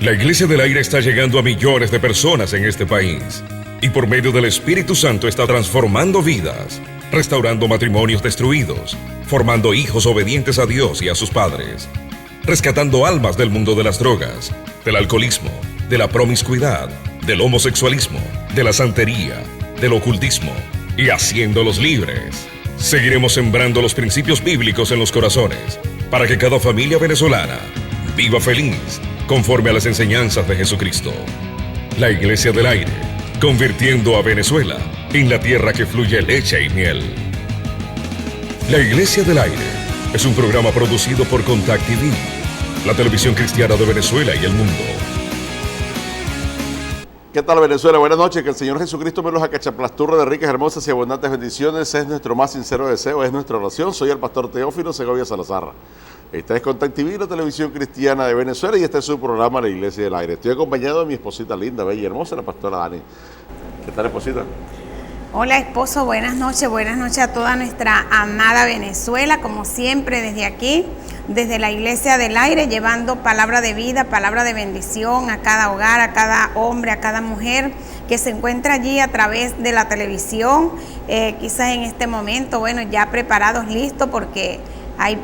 La Iglesia del Aire está llegando a millones de personas en este país y por medio del Espíritu Santo está transformando vidas, restaurando matrimonios destruidos, formando hijos obedientes a Dios y a sus padres, rescatando almas del mundo de las drogas, del alcoholismo, de la promiscuidad, del homosexualismo, de la santería, del ocultismo y haciéndolos libres. Seguiremos sembrando los principios bíblicos en los corazones para que cada familia venezolana viva feliz conforme a las enseñanzas de Jesucristo. La Iglesia del Aire, convirtiendo a Venezuela en la tierra que fluye leche y miel. La Iglesia del Aire es un programa producido por Contact TV, la televisión cristiana de Venezuela y el mundo. ¿Qué tal, Venezuela? Buenas noches, que el Señor Jesucristo me los acachaplasturre de ricas, hermosas y abundantes bendiciones. Es nuestro más sincero deseo, es nuestra oración. Soy el pastor Teófilo Segovia Salazar. Esta es Contact TV, la televisión cristiana de Venezuela, y este es su programa La Iglesia del Aire. Estoy acompañado de mi esposita linda, bella y hermosa, la pastora Dani. ¿Qué tal, esposita? Hola, esposo, buenas noches a toda nuestra amada Venezuela, como siempre desde aquí, desde la Iglesia del Aire, llevando palabra de vida, palabra de bendición a cada hogar, a cada hombre, a cada mujer que se encuentra allí a través de la televisión, quizás en este momento, bueno, ya preparados, listos, porque hay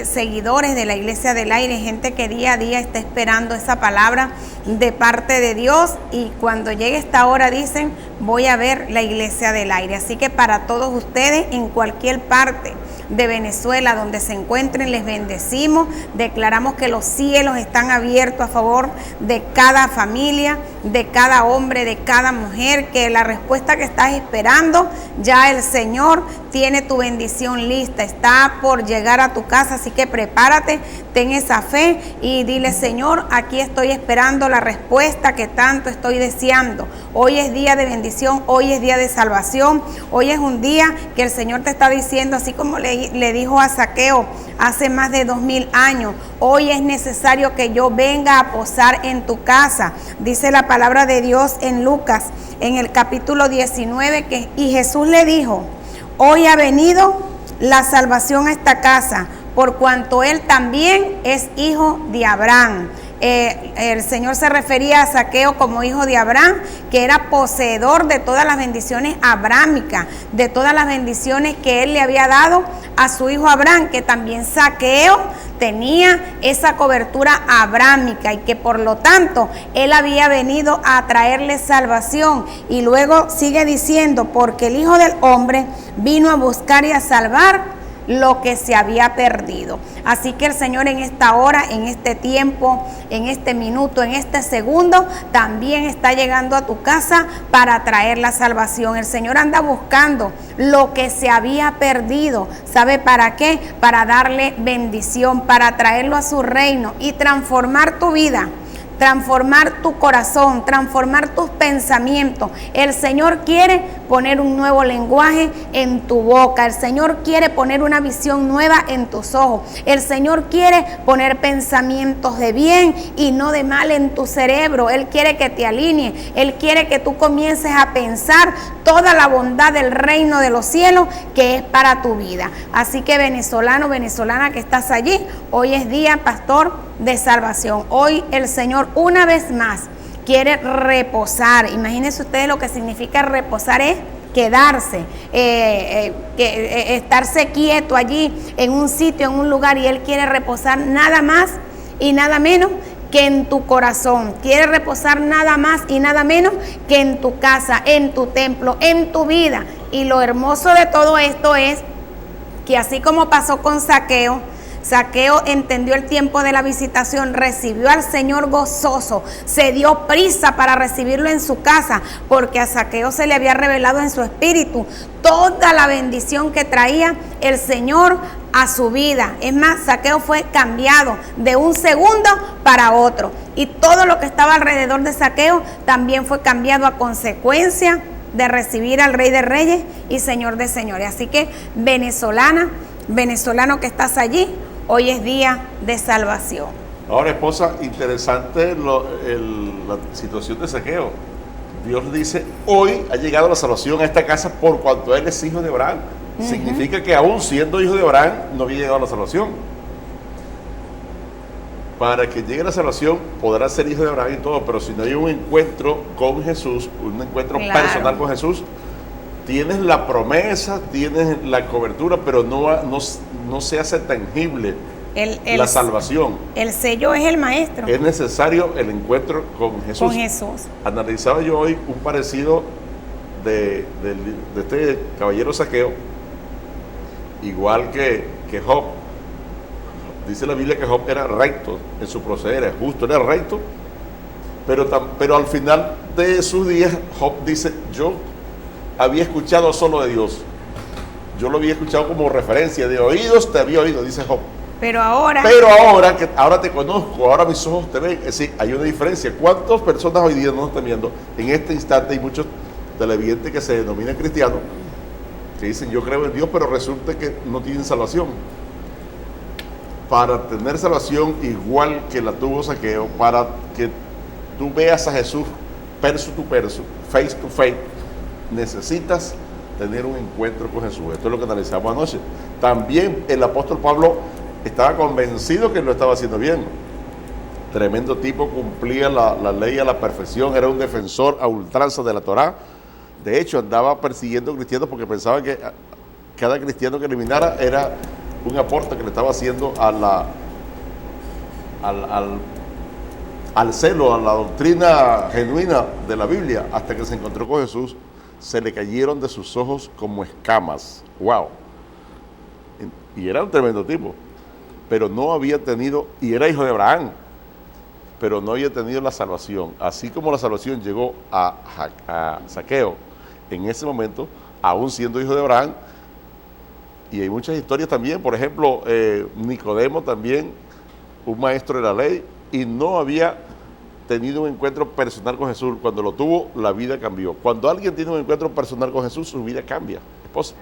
seguidores de la Iglesia del Aire, gente que día a día está esperando esa palabra de parte de Dios, y cuando llegue esta hora dicen, voy a ver la Iglesia del Aire. Así que para todos ustedes, en cualquier parte de Venezuela donde se encuentren, les bendecimos, declaramos que los cielos están abiertos a favor de cada familia, de cada hombre, de cada mujer, que la respuesta que estás esperando, ya el Señor tiene tu bendición lista, está por llegar a tu casa, así que prepárate, ten esa fe y dile, Señor, aquí estoy esperando la respuesta que tanto estoy deseando. Hoy es día de bendición, hoy es día de salvación, hoy es un día que el Señor te está diciendo, así como le dijo a Zaqueo hace más de 2000 años, hoy es necesario que yo venga a posar en tu casa. Dice la palabra de Dios en Lucas, en el capítulo 19, y Jesús le dijo, hoy ha venido la salvación a esta casa, por cuanto él también es hijo de Abraham. El Señor se refería a Zaqueo como hijo de Abraham, que era poseedor de todas las bendiciones abrámicas, de todas las bendiciones que él le había dado a su hijo Abraham, que también Zaqueo tenía esa cobertura abrámica y que por lo tanto él había venido a traerle salvación. Y luego sigue diciendo, porque el Hijo del Hombre vino a buscar y a salvar lo que se había perdido. Así que el Señor en esta hora, en este tiempo, en este minuto, en este segundo, también está llegando a tu casa para traer la salvación. El Señor anda buscando lo que se había perdido. ¿Sabe para qué? Para darle bendición, para traerlo a su reino y transformar tu vida, transformar tu corazón, transformar tus pensamientos. El Señor quiere poner un nuevo lenguaje en tu boca. El Señor quiere poner una visión nueva en tus ojos. El Señor quiere poner pensamientos de bien y no de mal en tu cerebro. Él quiere que te alinee. Él quiere que tú comiences a pensar toda la bondad del reino de los cielos que es para tu vida. Así que venezolano, venezolana que estás allí, hoy es día, pastor, de salvación. Hoy el Señor una vez más quiere reposar. Imagínense ustedes lo que significa reposar, es quedarse, estarse quieto allí en un sitio, en un lugar, y Él quiere reposar nada más y nada menos que en tu corazón. Quiere reposar nada más y nada menos que en tu casa, en tu templo, en tu vida. Y lo hermoso de todo esto es que así como pasó con Zaqueo, Zaqueo entendió el tiempo de la visitación, recibió al Señor gozoso, se dio prisa para recibirlo en su casa, porque a Zaqueo se le había revelado en su espíritu toda la bendición que traía el Señor a su vida. Es más, Zaqueo fue cambiado de un segundo para otro, y todo lo que estaba alrededor de Zaqueo también fue cambiado a consecuencia de recibir al Rey de Reyes y Señor de Señores. Así que venezolana, venezolano que estás allí, hoy es día de salvación. Ahora, esposa, interesante la situación de Zaqueo. Dios dice, hoy ha llegado la salvación a esta casa por cuanto él es hijo de Abraham. Uh-huh. Significa que aún siendo hijo de Abraham no había llegado la salvación. para que llegue la salvación, podrás ser hijo de Abraham y todo, pero si no hay un encuentro con Jesús, un encuentro personal con Jesús, tienes la promesa, tienes la cobertura, pero no se hace tangible la salvación. El sello es el maestro. Es necesario el encuentro con Jesús. Con Jesús. Analizaba yo hoy un parecido de este caballero Zaqueo, igual que Job. Dice la Biblia que Job era recto en su proceder, era justo, era recto, pero al final de sus días Job dice: yo había escuchado solo de Dios, yo lo había escuchado como referencia, de oídos te había oído, dice Job. Pero ahora te conozco, ahora mis ojos te ven. Es decir, hay una diferencia. ¿Cuántas personas hoy día nos están viendo? En este instante hay muchos televidentes que se denominan cristianos, que dicen: yo creo en Dios, pero resulta que no tienen salvación. Para tener salvación igual que la tuvo Zaqueo, para que tú veas a Jesús perso to perso, face to face, necesitas tener un encuentro con Jesús. Esto es lo que analizamos anoche. También el apóstol Pablo estaba convencido que lo estaba haciendo bien. Tremendo tipo, cumplía la ley a la perfección, era un defensor a ultranza de la Torá. De hecho, andaba persiguiendo cristianos porque pensaba que cada cristiano que eliminara era un aporte que le estaba haciendo al celo, a la doctrina genuina de la Biblia, hasta que se encontró con Jesús. Se le cayeron de sus ojos como escamas. ¡Wow! Y era un tremendo tipo, pero no había tenido, y era hijo de Abraham, pero no había tenido la salvación. Así como la salvación llegó a Zaqueo en ese momento, aún siendo hijo de Abraham. Y hay muchas historias también, por ejemplo, Nicodemo también, un maestro de la ley, y no había tenido un encuentro personal con Jesús. Cuando lo tuvo, la vida cambió. Cuando alguien tiene un encuentro personal con Jesús, su vida cambia. Esposa.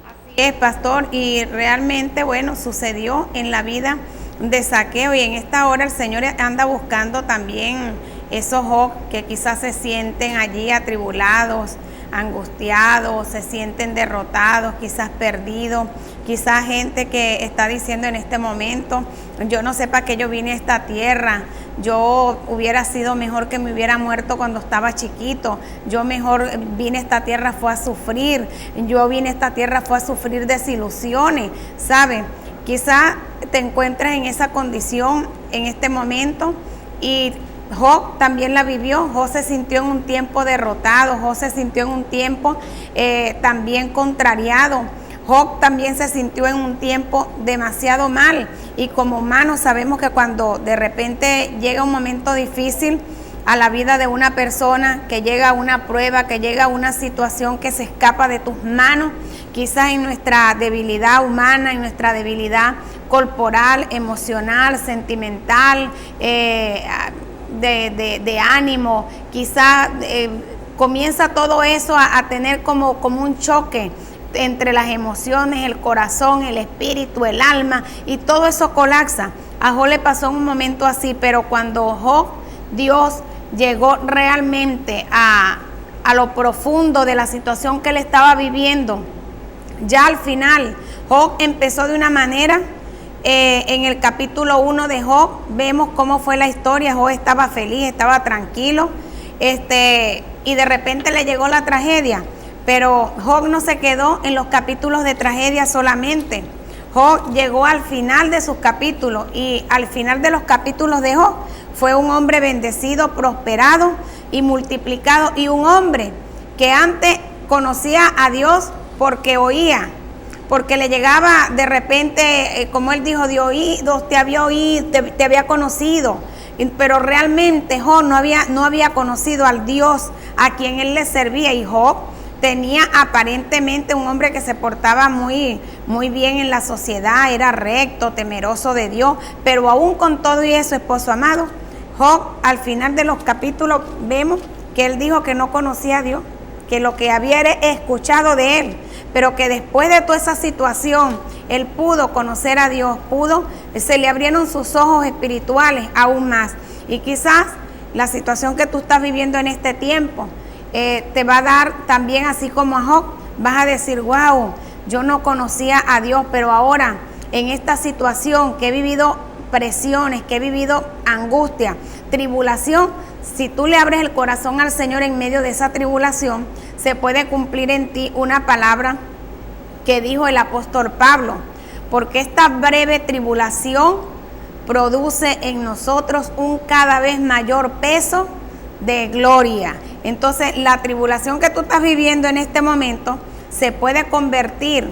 Así es, pastor, y realmente, bueno, sucedió en la vida de Zaqueo, y en esta hora el Señor anda buscando también esos Job que quizás se sienten allí atribulados, angustiados, se sienten derrotados, quizás perdidos, quizás gente que está diciendo en este momento: yo no sé para qué yo vine a esta tierra, yo hubiera sido mejor que me hubiera muerto cuando estaba chiquito, yo mejor vine a esta tierra fue a sufrir, yo vine a esta tierra fue a sufrir desilusiones, ¿sabe? Quizás te encuentras en esa condición en este momento, y Job también la vivió. Job se sintió en un tiempo derrotado, Job se sintió en un tiempo también contrariado, Job también se sintió en un tiempo demasiado mal. Y como humanos sabemos que cuando de repente llega un momento difícil a la vida de una persona, que llega una prueba, que llega una situación que se escapa de tus manos, quizás en nuestra debilidad humana, en nuestra debilidad corporal, emocional, sentimental, de ánimo, quizás comienza todo eso a tener como un choque entre las emociones, el corazón, el espíritu, el alma, y todo eso colapsa. A Job le pasó un momento así, pero cuando Job, Dios llegó realmente a lo profundo de la situación que él estaba viviendo, ya al final Job empezó de una manera. En el capítulo 1 de Job vemos cómo fue la historia. Job estaba feliz, estaba tranquilo, y de repente le llegó la tragedia. Pero Job no se quedó en los capítulos de tragedia solamente. Job llegó al final de sus capítulos, y al final de los capítulos de Job fue un hombre bendecido, prosperado y multiplicado, y un hombre que antes conocía a Dios porque oía, porque le llegaba de repente, como él dijo, de oídos te había oído, te había conocido, pero realmente Job no había conocido al Dios a quien él le servía. Y Job tenía aparentemente un hombre que se portaba muy, muy bien en la sociedad, era recto, temeroso de Dios, pero aún con todo y eso, esposo amado, Job al final de los capítulos vemos que él dijo que no conocía a Dios, que lo que había era escuchado de él, pero que después de toda esa situación él pudo conocer a Dios, se le abrieron sus ojos espirituales aún más. Y quizás la situación que tú estás viviendo en este tiempo te va a dar también, así como a Job, vas a decir: wow, yo no conocía a Dios, pero ahora en esta situación que he vivido presiones, que he vivido angustia, tribulación, si tú le abres el corazón al Señor en medio de esa tribulación, se puede cumplir en ti una palabra que dijo el apóstol Pablo, porque esta breve tribulación produce en nosotros un cada vez mayor peso de gloria. Entonces, la tribulación que tú estás viviendo en este momento se puede convertir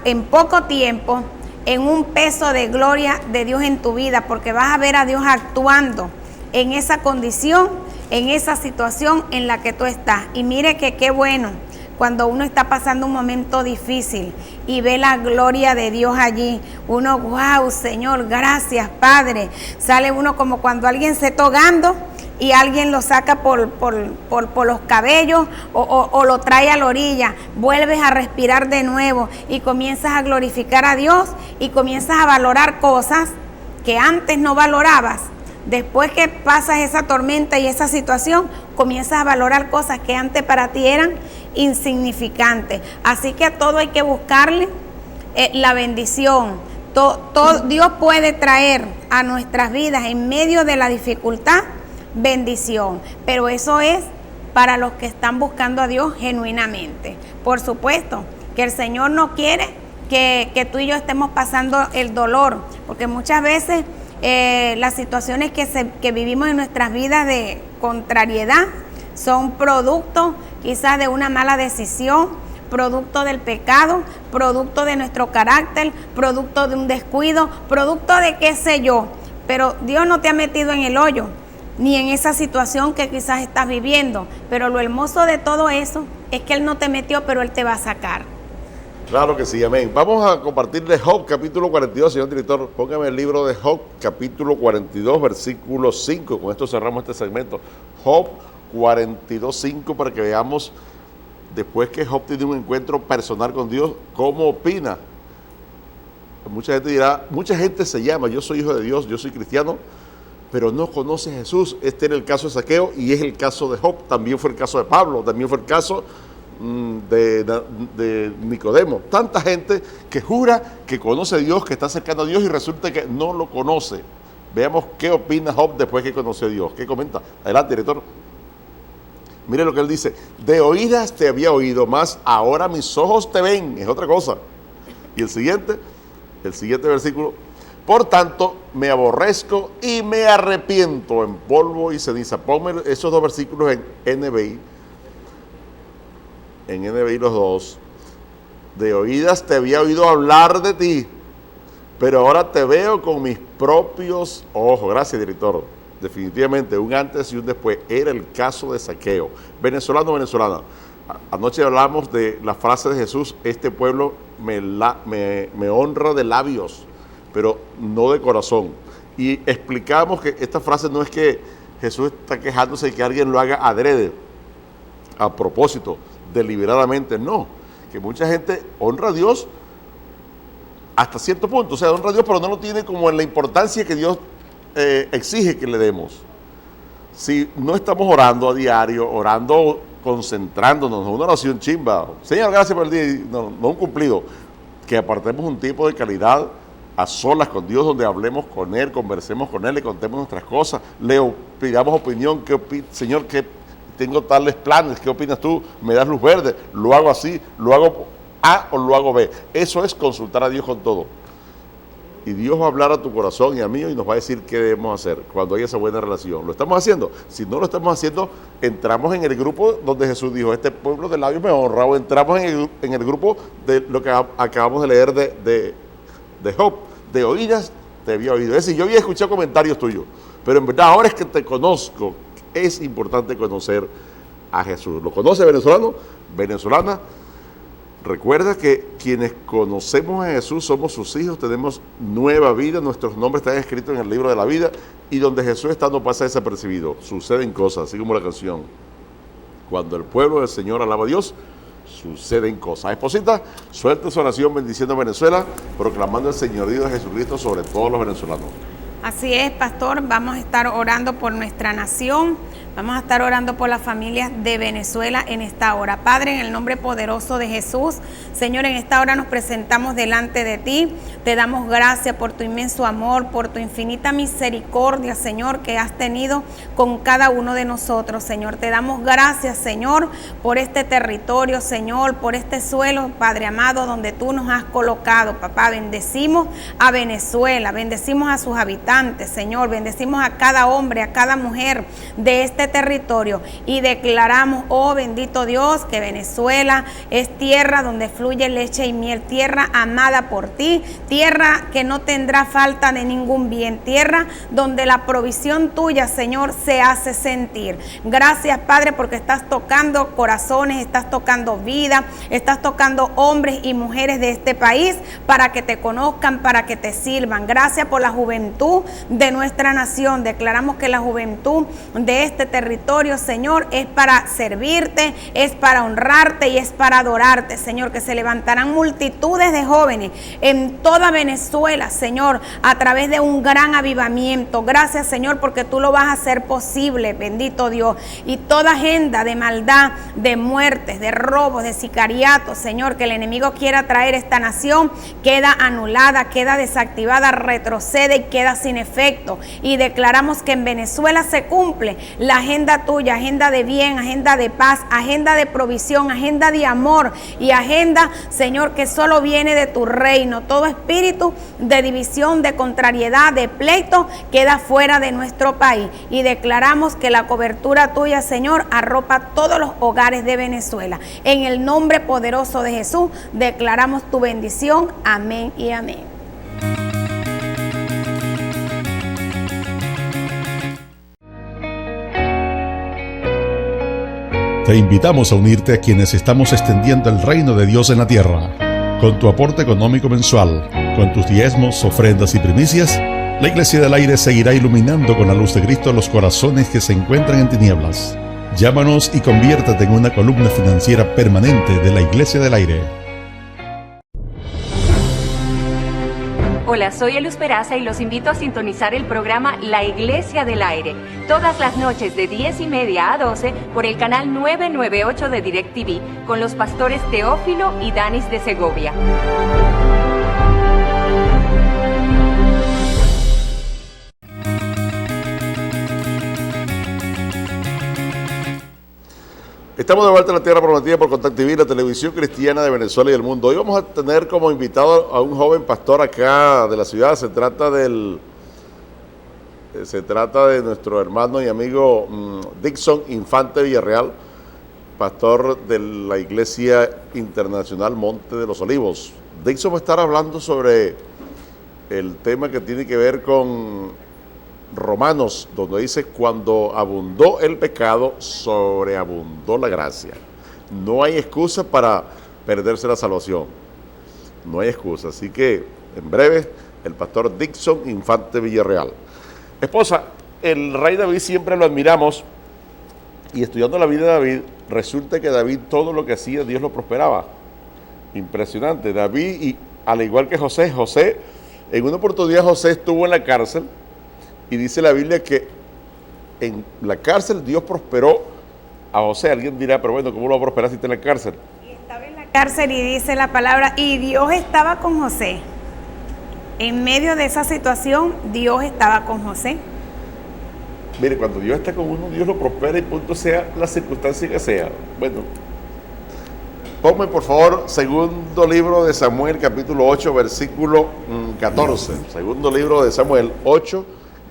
en poco tiempo en un peso de gloria de Dios en tu vida, porque vas a ver a Dios actuando en esa condición, en esa situación en la que tú estás. Y mire que qué bueno cuando uno está pasando un momento difícil y ve la gloria de Dios allí. Uno, wow, Señor, gracias, Padre. Sale uno como cuando alguien se está ahogando y alguien lo saca por los cabellos o lo trae a la orilla. Vuelves a respirar de nuevo y comienzas a glorificar a Dios y comienzas a valorar cosas que antes no valorabas. Después que pasas esa tormenta y esa situación, comienzas a valorar cosas que antes para ti eran insignificantes. Así que a todo hay que buscarle la bendición. Dios puede traer a nuestras vidas en medio de la dificultad bendición, pero eso es para los que están buscando a Dios genuinamente. Por supuesto que el Señor no quiere que tú y yo estemos pasando el dolor, porque muchas veces las situaciones que vivimos en nuestras vidas de contrariedad son producto quizás de una mala decisión, producto del pecado, producto de nuestro carácter, producto de un descuido, producto de qué sé yo, pero Dios no te ha metido en el hoyo ni en esa situación que quizás estás viviendo, pero lo hermoso de todo eso es que Él no te metió, pero Él te va a sacar. Claro que sí, amén. Vamos a compartir de Job, capítulo 42, señor director. Póngame el libro de Job, capítulo 42, versículo 5. Con esto cerramos este segmento. Job 42, 5, para que veamos, después que Job tiene un encuentro personal con Dios, ¿cómo opina? Mucha gente dirá, mucha gente se llama, yo soy hijo de Dios, yo soy cristiano, pero no conoce a Jesús. Este era el caso de Zaqueo y es el caso de Job. También fue el caso de Pablo, también fue el caso de Nicodemo. Tanta gente que jura que conoce a Dios, que está cercano a Dios y resulta que no lo conoce. Veamos qué opina Job después que conoció a Dios. ¿Qué comenta? Adelante, director. Mire lo que él dice. De oídas te había oído, mas ahora mis ojos te ven. Es otra cosa. Y el siguiente versículo. Por tanto, me aborrezco y me arrepiento en polvo y ceniza. Ponme esos dos versículos en NBI. En NBI los dos. De oídas te había oído hablar de ti, pero ahora te veo con mis propios ojos. Gracias, director. Definitivamente, un antes y un después. Era el caso de Zaqueo. Venezolano, venezolana. Anoche hablamos de la frase de Jesús, este pueblo me honra de labios, pero no de corazón. Y explicamos que esta frase no es que Jesús está quejándose de que alguien lo haga adrede, a propósito, deliberadamente, no. Que mucha gente honra a Dios hasta cierto punto, o sea, honra a Dios, pero no lo tiene como en la importancia que Dios exige que le demos. Si no estamos orando a diario, orando, concentrándonos, una oración chimba, Señor, gracias por el día, no un cumplido, que apartemos un tiempo de calidad a solas con Dios, donde hablemos con Él, conversemos con Él, le contemos nuestras cosas, le pidamos opinión, Señor, que tengo tales planes, ¿qué opinas tú? Me das luz verde, lo hago así, lo hago A o lo hago B. Eso es consultar a Dios con todo. Y Dios va a hablar a tu corazón y a mí y nos va a decir qué debemos hacer cuando haya esa buena relación. ¿Lo estamos haciendo? Si no lo estamos haciendo, entramos en el grupo donde Jesús dijo, este pueblo de labios me honra, o entramos en el grupo de lo que acabamos de leer de Job. De oídas te había oído. Es decir, yo había escuchado comentarios tuyos, pero en verdad ahora es que te conozco. Es importante conocer a Jesús. ¿Lo conoce, venezolano? Venezolana. Recuerda que quienes conocemos a Jesús somos sus hijos, tenemos nueva vida, nuestros nombres están escritos en el libro de la vida y donde Jesús está no pasa desapercibido. Suceden cosas, así como la canción. Cuando el pueblo del Señor alaba a Dios, suceden cosas. Esposita, suelta su oración bendiciendo a Venezuela, proclamando el señorío de Jesucristo sobre todos los venezolanos. Así es, pastor, vamos a estar orando por nuestra nación, Vamos a estar orando por las familias de Venezuela en esta hora. Padre, en el nombre poderoso de Jesús, Señor, en esta hora nos presentamos delante de ti. Te damos gracias por tu inmenso amor, por tu infinita misericordia, Señor, que has tenido con cada uno de nosotros, Señor. Te damos gracias, Señor, por este territorio, Señor, por este suelo, Padre amado, donde tú nos has colocado, papá. Bendecimos a Venezuela, bendecimos a sus habitantes, Señor, bendecimos a cada hombre, a cada mujer de este territorio y declaramos, oh bendito Dios, que Venezuela es tierra donde fluye leche y miel, tierra amada por ti, tierra que no tendrá falta de ningún bien, tierra donde la provisión tuya, Señor, se hace sentir. Gracias, Padre, porque estás tocando corazones, estás tocando vida, estás tocando hombres y mujeres de este país para que te conozcan, para que te sirvan. Gracias por la juventud de nuestra nación. Declaramos que la juventud de este territorio, Señor, es para servirte, es para honrarte y es para adorarte, Señor, que se levantarán multitudes de jóvenes en toda Venezuela, Señor, a través de un gran avivamiento. Gracias, Señor, porque tú lo vas a hacer posible, bendito Dios. Y toda agenda de maldad, de muertes, de robos, de sicariatos, Señor, que el enemigo quiera traer a esta nación, queda anulada, queda desactivada, retrocede y queda sin efecto. Y declaramos que en Venezuela se cumple la agenda tuya, agenda de bien, agenda de paz, agenda de provisión, agenda de amor y agenda, Señor, que solo viene de tu reino. Todo espíritu de división, de contrariedad, de pleito, queda fuera de nuestro país. Y declaramos que la cobertura tuya, Señor, arropa todos los hogares de Venezuela. En el nombre poderoso de Jesús, declaramos tu bendición. Amén y amén. Te invitamos a unirte a quienes estamos extendiendo el reino de Dios en la tierra. Con tu aporte económico mensual, con tus diezmos, ofrendas y primicias, la Iglesia del Aire seguirá iluminando con la luz de Cristo los corazones que se encuentran en tinieblas. Llámanos y conviértete en una columna financiera permanente de la Iglesia del Aire. Hola, soy Elus Peraza y los invito a sintonizar el programa La Iglesia del Aire, todas las noches de 10:30 a 12 por el canal 998 de DirecTV, con los pastores Teófilo y Danis de Segovia. Estamos de vuelta en la tierra prometida por Contacto TV, la televisión cristiana de Venezuela y el mundo. Hoy vamos a tener como invitado a un joven pastor acá de la ciudad. Se trata de nuestro hermano y amigo Dixon Infante Villarreal, pastor de la Iglesia Internacional Monte de los Olivos. Dixon va a estar hablando sobre el tema que tiene que ver con Romanos, donde dice: cuando abundó el pecado, sobreabundó la gracia. No hay excusa para perderse la salvación. No hay excusa. Así que, en breve, el pastor Dixon Infante Villarreal. Esposa, el rey David siempre lo admiramos, y estudiando la vida de David, resulta que David todo lo que hacía, Dios lo prosperaba. Impresionante. David, y al igual que José, en una oportunidad José estuvo en la cárcel, y dice la Biblia que en la cárcel Dios prosperó a José. Alguien dirá, pero bueno, ¿cómo lo va a prosperar si está en la cárcel? Y estaba en la cárcel y dice la palabra, y Dios estaba con José. En medio de esa situación, Dios estaba con José. Mire, cuando Dios está con uno, Dios lo prospera y punto, sea la circunstancia que sea. Bueno, ponme por favor segundo libro de Samuel, capítulo 8, versículo 14. Segundo libro de Samuel 8,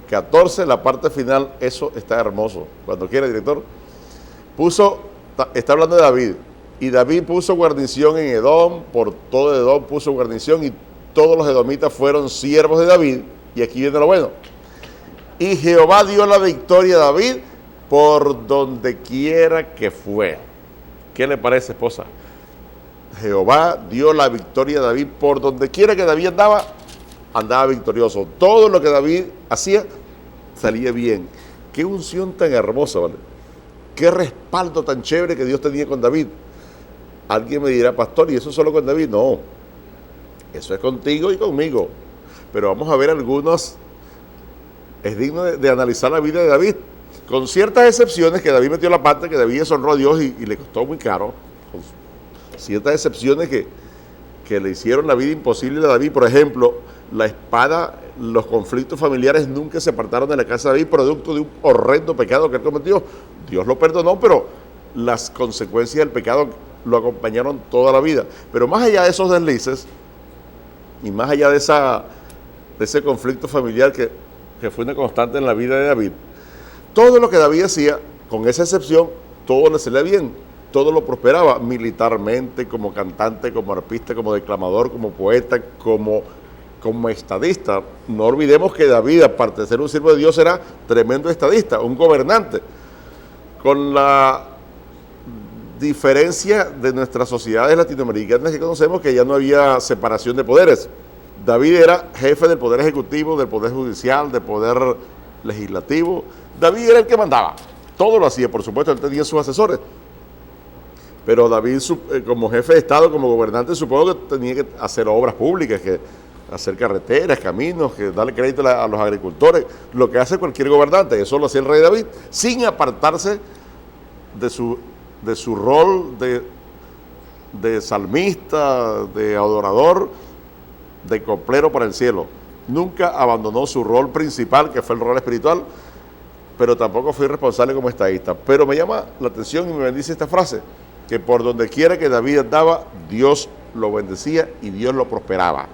14, la parte final. Eso está hermoso. Cuando quiera, director. Está hablando de David, y David puso guarnición en Edom, por todo Edom puso guarnición, y todos los edomitas fueron siervos de David. Y aquí viene lo bueno: y Jehová dio la victoria a David por donde quiera que fue. ¿Qué le parece, esposa? Jehová dio la victoria a David por donde quiera que David andaba victorioso. Todo lo que David hacía salía bien. Qué unción tan hermosa, ¿vale? Qué respaldo tan chévere que Dios tenía con David. Alguien me dirá, pastor, ¿y eso solo con David? No, eso es contigo y conmigo. Pero vamos a ver algunos. Es digno de analizar la vida de David. con ciertas excepciones que David metió la pata, que David deshonró a Dios y le costó muy caro, con ciertas excepciones que le hicieron la vida imposible a David. Por ejemplo, la espada, los conflictos familiares nunca se apartaron de la casa de David, producto de un horrendo pecado que él cometió. Dios lo perdonó, pero las consecuencias del pecado lo acompañaron toda la vida. Pero más allá de esos deslices, y más allá de ese conflicto familiar que fue una constante en la vida de David, todo lo que David hacía, con esa excepción, todo le salía bien, todo lo prosperaba militarmente, como cantante, como arpista, como declamador, como poeta, como estadista. No olvidemos que David, aparte de ser un siervo de Dios, era tremendo estadista, un gobernante, con la diferencia de nuestras sociedades latinoamericanas que conocemos, que ya no había separación de poderes. David era jefe del poder ejecutivo, del poder judicial, del poder legislativo. David era el que mandaba, todo lo hacía, por supuesto, él tenía sus asesores, pero David, como jefe de Estado, como gobernante, supongo que tenía que hacer obras públicas, que hacer carreteras, caminos, que darle crédito a los agricultores, lo que hace cualquier gobernante. Eso lo hacía el rey David, sin apartarse de su rol de salmista, de adorador, de coplero para el cielo. Nunca abandonó su rol principal, que fue el rol espiritual, pero tampoco fue irresponsable como estadista. Pero me llama la atención y me bendice esta frase, que por donde quiera que David andaba, Dios lo bendecía y Dios lo prosperaba.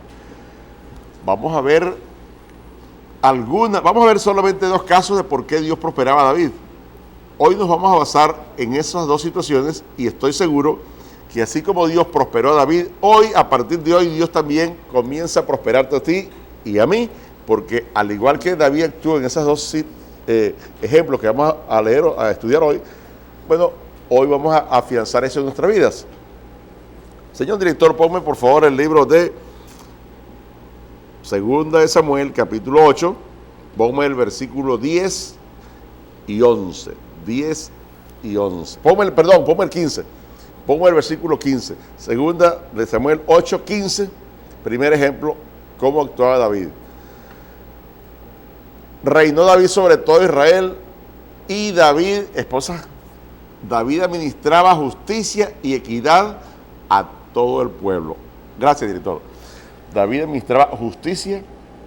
Vamos a ver solamente 2 casos de por qué Dios prosperaba a David. Hoy nos vamos a basar en esas 2 situaciones y estoy seguro que así como Dios prosperó a David, hoy, a partir de hoy, Dios también comienza a prosperarte a ti y a mí, porque al igual que David actuó en esos 2 ejemplos que vamos a leer, a estudiar hoy, bueno, hoy vamos a afianzar eso en nuestras vidas. Señor director, ponme por favor el libro de Segunda de Samuel, capítulo 8, ponme el versículo 10 y 11. 10 y 11. Ponme el 15. Ponme el versículo 15. Segunda de Samuel 8, 15. Primer ejemplo, cómo actuaba David. Reinó David sobre todo Israel y David administraba justicia y equidad a todo el pueblo. Gracias, director. David administraba justicia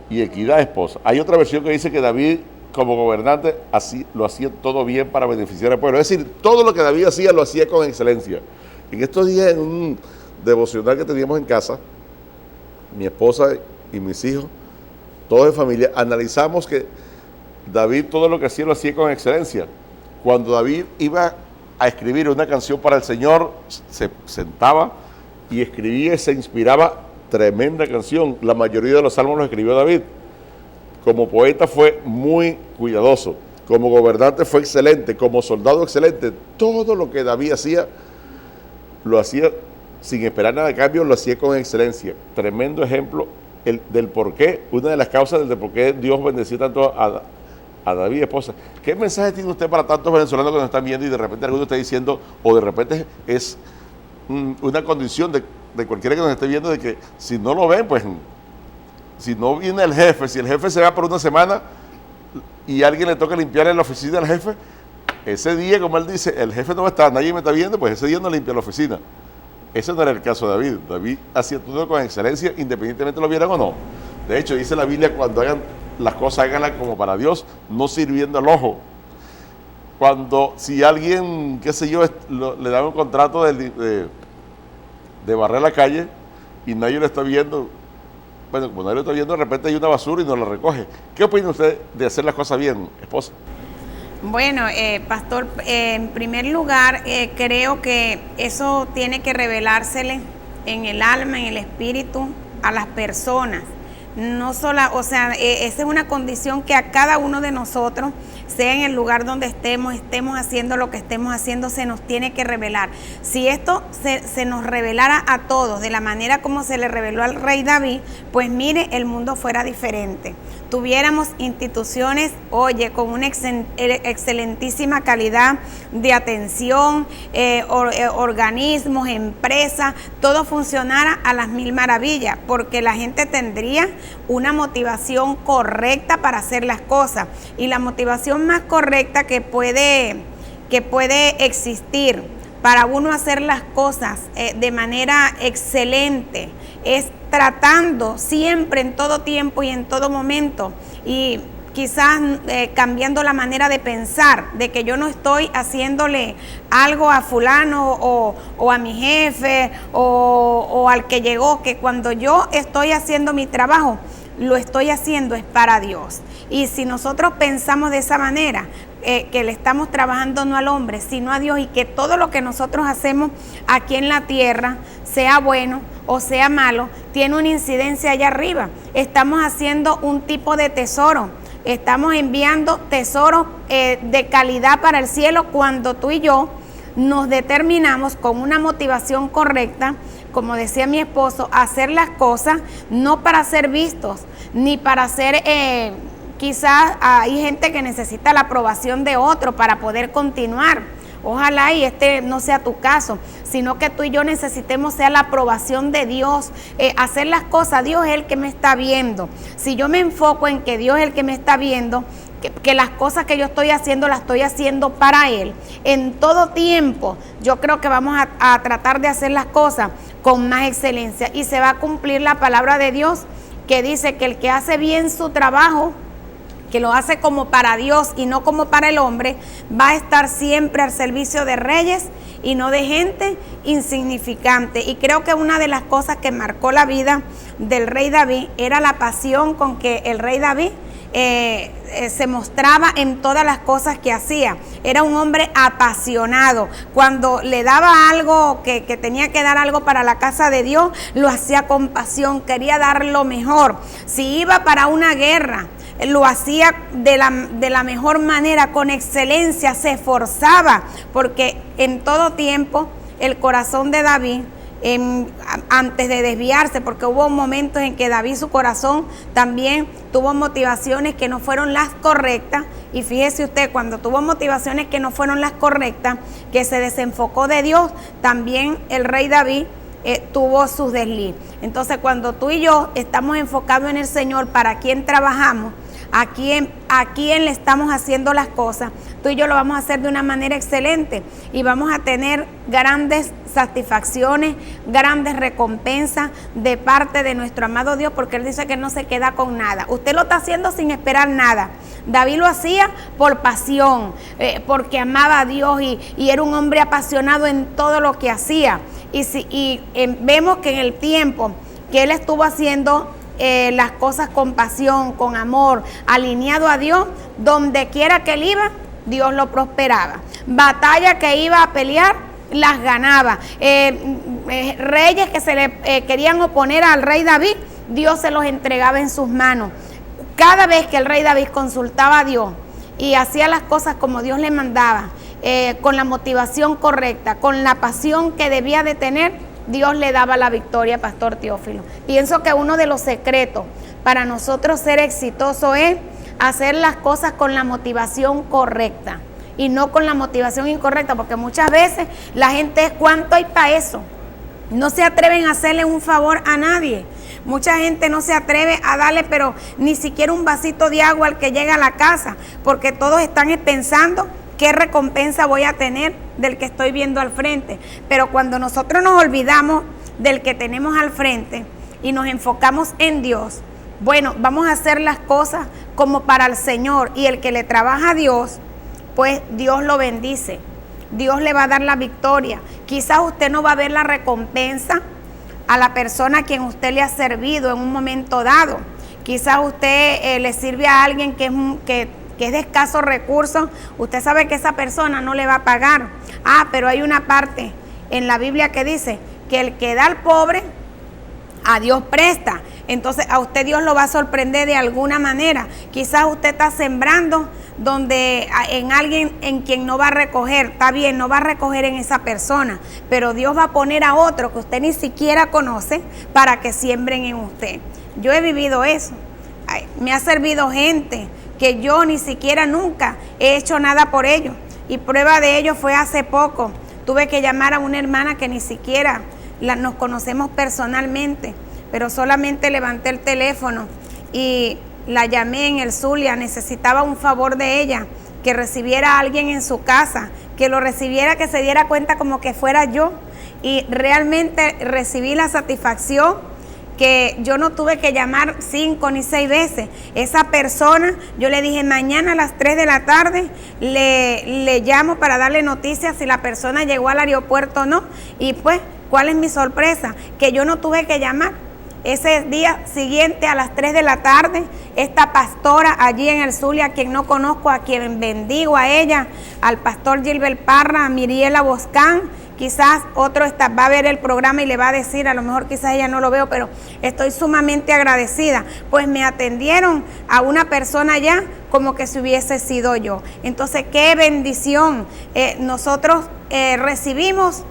y equidad, esposa. Hay otra versión que dice que David, como gobernante, lo hacía todo bien para beneficiar al pueblo. Es decir, todo lo que David hacía, lo hacía con excelencia. En estos días, en un devocional que teníamos en casa, mi esposa y mis hijos, todos en familia, analizamos que David todo lo que hacía, lo hacía con excelencia. Cuando David iba a escribir una canción para el Señor, se sentaba y escribía y se inspiraba. Tremenda canción. La mayoría de los salmos los escribió David. Como poeta fue muy cuidadoso. Como gobernante fue excelente. Como soldado excelente. Todo lo que David hacía, lo hacía sin esperar nada de cambio, lo hacía con excelencia. Tremendo ejemplo del por qué, una de las causas del por qué Dios bendeció tanto a David, esposa. ¿Qué mensaje tiene usted para tantos venezolanos que nos están viendo y de repente alguno está diciendo, o de repente es una condición de cualquiera que nos esté viendo, de que si no lo ven, pues si no viene el jefe, si el jefe se va por una semana y a alguien le toca limpiar en la oficina al jefe, ese día, como él dice, el jefe no va a estar, nadie me está viendo, pues ese día no limpia la oficina. Ese no era el caso de David. David hacía todo con excelencia, independientemente lo vieran o no. De hecho, dice la Biblia, cuando hagan las cosas, háganlas como para Dios, no sirviendo al ojo. Si alguien, qué sé yo, le da un contrato de barrer la calle y nadie lo está viendo, bueno, como nadie lo está viendo, de repente hay una basura y no la recoge. ¿Qué opina usted de hacer las cosas bien, esposa? Bueno, pastor, en primer lugar, creo que eso tiene que revelársele en el alma, en el espíritu, a las personas. No solo, esa es una condición que a cada uno de nosotros, sea en el lugar donde estemos haciendo lo que estemos haciendo, se nos tiene que revelar. Si esto se nos revelara a todos de la manera como se le reveló al rey David, pues mire, el mundo fuera diferente. tuviéramos instituciones, oye, con una excelentísima calidad de atención, organismos, empresas, todo funcionara a las mil maravillas, porque la gente tendría una motivación correcta para hacer las cosas. Y la motivación más correcta que puede existir para uno hacer las cosas de manera excelente es tratando siempre, en todo tiempo y en todo momento, y quizás cambiando la manera de pensar, de que yo no estoy haciéndole algo a fulano o a mi jefe o al que llegó, que cuando yo estoy haciendo mi trabajo, lo estoy haciendo es para Dios. Y si nosotros pensamos de esa manera, que le estamos trabajando no al hombre, sino a Dios, y que todo lo que nosotros hacemos aquí en la tierra, sea bueno o sea malo, tiene una incidencia allá arriba. Estamos haciendo un tipo de tesoro, estamos enviando tesoros de calidad para el cielo cuando tú y yo nos determinamos con una motivación correcta, como decía mi esposo, a hacer las cosas no para ser vistos, ni para ser... Quizás hay gente que necesita la aprobación de otro para poder continuar. Ojalá y este no sea tu caso, sino que tú y yo necesitemos sea la aprobación de Dios, hacer las cosas. Dios es el que me está viendo. Si yo me enfoco en que Dios es el que me está viendo, que las cosas que yo estoy haciendo las estoy haciendo para Él, en todo tiempo yo creo que vamos a tratar de hacer las cosas con más excelencia, y se va a cumplir la palabra de Dios que dice que el que hace bien su trabajo, que lo hace como para Dios y no como para el hombre, va a estar siempre al servicio de reyes y no de gente insignificante. Y creo que una de las cosas que marcó la vida del rey David era la pasión con que el rey David se mostraba en todas las cosas que hacía. Era un hombre apasionado. Cuando le daba algo, que tenía que dar algo para la casa de Dios, lo hacía con pasión, quería dar lo mejor. Si iba para una guerra, lo hacía de la mejor manera, con excelencia, se esforzaba, porque en todo tiempo el corazón de David, antes de desviarse, porque hubo momentos en que David, su corazón también tuvo motivaciones que no fueron las correctas, y fíjese usted, cuando tuvo motivaciones que no fueron las correctas, que se desenfocó de Dios, también el rey David tuvo sus desliz. Entonces, cuando tú y yo estamos enfocados en el Señor, para quien trabajamos, a quién le estamos haciendo las cosas, tú y yo lo vamos a hacer de una manera excelente, y vamos a tener grandes satisfacciones, grandes recompensas de parte de nuestro amado Dios, porque Él dice que no se queda con nada. Usted lo está haciendo sin esperar nada. David lo hacía por pasión, porque amaba a Dios y era un hombre apasionado en todo lo que hacía. Y vemos que en el tiempo que él estuvo haciendo las cosas con pasión, con amor, alineado a Dios, donde quiera que él iba, Dios lo prosperaba. Batalla que iba a pelear, las ganaba. Reyes que se le querían oponer al rey David, Dios se los entregaba en sus manos. Cada vez que el rey David consultaba a Dios y hacía las cosas como Dios le mandaba, con la motivación correcta, con la pasión que debía de tener, Dios le daba la victoria, Pastor Teófilo. Pienso que uno de los secretos para nosotros ser exitosos es hacer las cosas con la motivación correcta y no con la motivación incorrecta, porque muchas veces la gente es ¿cuánto hay para eso? No se atreven a hacerle un favor a nadie. Mucha gente no se atreve a darle, pero ni siquiera un vasito de agua al que llega a la casa, porque todos están pensando qué recompensa voy a tener del que estoy viendo al frente. Pero cuando nosotros nos olvidamos del que tenemos al frente y nos enfocamos en Dios, bueno, vamos a hacer las cosas como para el Señor, y el que le trabaja a Dios, pues Dios lo bendice. Dios le va a dar la victoria. Quizás usted no va a ver la recompensa a la persona a quien usted le ha servido en un momento dado. Quizás usted le sirve a alguien que es de escasos recursos. Usted sabe que esa persona no le va a pagar. Pero hay una parte en la Biblia que dice que el que da al pobre, a Dios presta. Entonces a usted Dios lo va a sorprender de alguna manera. Quizás usted está sembrando en alguien en quien no va a recoger. Está bien, no va a recoger en esa persona, pero Dios va a poner a otro que usted ni siquiera conoce para que siembren en usted. Yo he vivido eso. me ha servido gente que yo ni siquiera nunca he hecho nada por ellos. Y prueba de ello fue hace poco. Tuve que llamar a una hermana que ni siquiera nos conocemos personalmente, pero solamente levanté el teléfono y la llamé en el Zulia. Necesitaba un favor de ella, que recibiera a alguien en su casa, que lo recibiera, que se diera cuenta como que fuera yo. Y realmente recibí la satisfacción que yo no tuve que llamar 5 ni 6 veces. Esa persona, yo le dije, mañana a las 3 de la tarde le llamo para darle noticias si la persona llegó al aeropuerto o no. Y pues, ¿cuál es mi sorpresa? Que yo no tuve que llamar. Ese día siguiente a las 3 de la tarde, esta pastora allí en el Zulia, a quien no conozco, a quien bendigo a ella, al pastor Gilbert Parra, a Miriela Boscán, quizás otro va a ver el programa y le va a decir, a lo mejor quizás ella no lo veo, pero estoy sumamente agradecida, pues me atendieron a una persona allá como que si hubiese sido yo. Entonces, qué bendición. Nosotros recibimos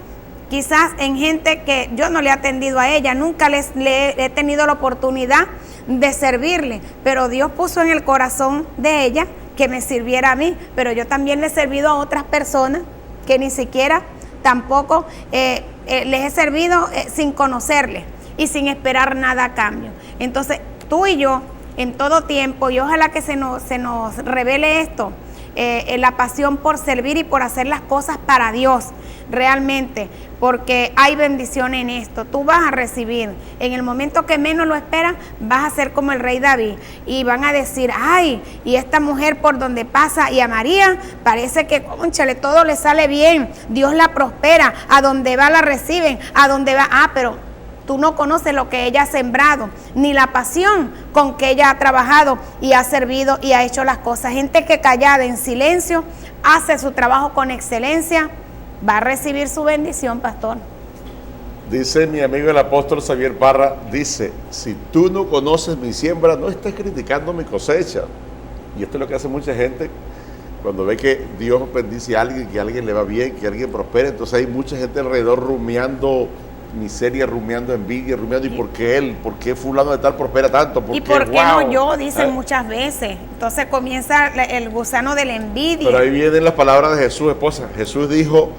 quizás en gente que yo no le he atendido a ella, nunca le he tenido la oportunidad de servirle, pero Dios puso en el corazón de ella que me sirviera a mí, pero yo también le he servido a otras personas que ni siquiera tampoco les he servido sin conocerles y sin esperar nada a cambio. Entonces, tú y yo, en todo tiempo, y ojalá que se nos revele esto, la pasión por servir y por hacer las cosas para Dios, realmente, porque hay bendición en esto. Tú vas a recibir, en el momento que menos lo esperas, vas a ser como el rey David, y van a decir, ay, y esta mujer por donde pasa, y a María parece que, cónchale, todo le sale bien, Dios la prospera, a donde va la reciben, a donde va, pero tú no conoces lo que ella ha sembrado, ni la pasión con que ella ha trabajado y ha servido y ha hecho las cosas. Gente que callada, en silencio, hace su trabajo con excelencia, va a recibir su bendición, pastor. Dice mi amigo el apóstol Xavier Parra, dice, si tú no conoces mi siembra, no estés criticando mi cosecha. Y esto es lo que hace mucha gente cuando ve que Dios bendice a alguien, que a alguien le va bien, que alguien prospera. Entonces hay mucha gente alrededor rumiando miseria, rumiando envidia, rumiando, ¿y por qué él? ¿Por qué fulano de tal prospera tanto? ¿Y por qué no yo? Dicen muchas veces. Entonces comienza el gusano de la envidia. Pero ahí vienen las palabras de Jesús, esposa. Jesús dijo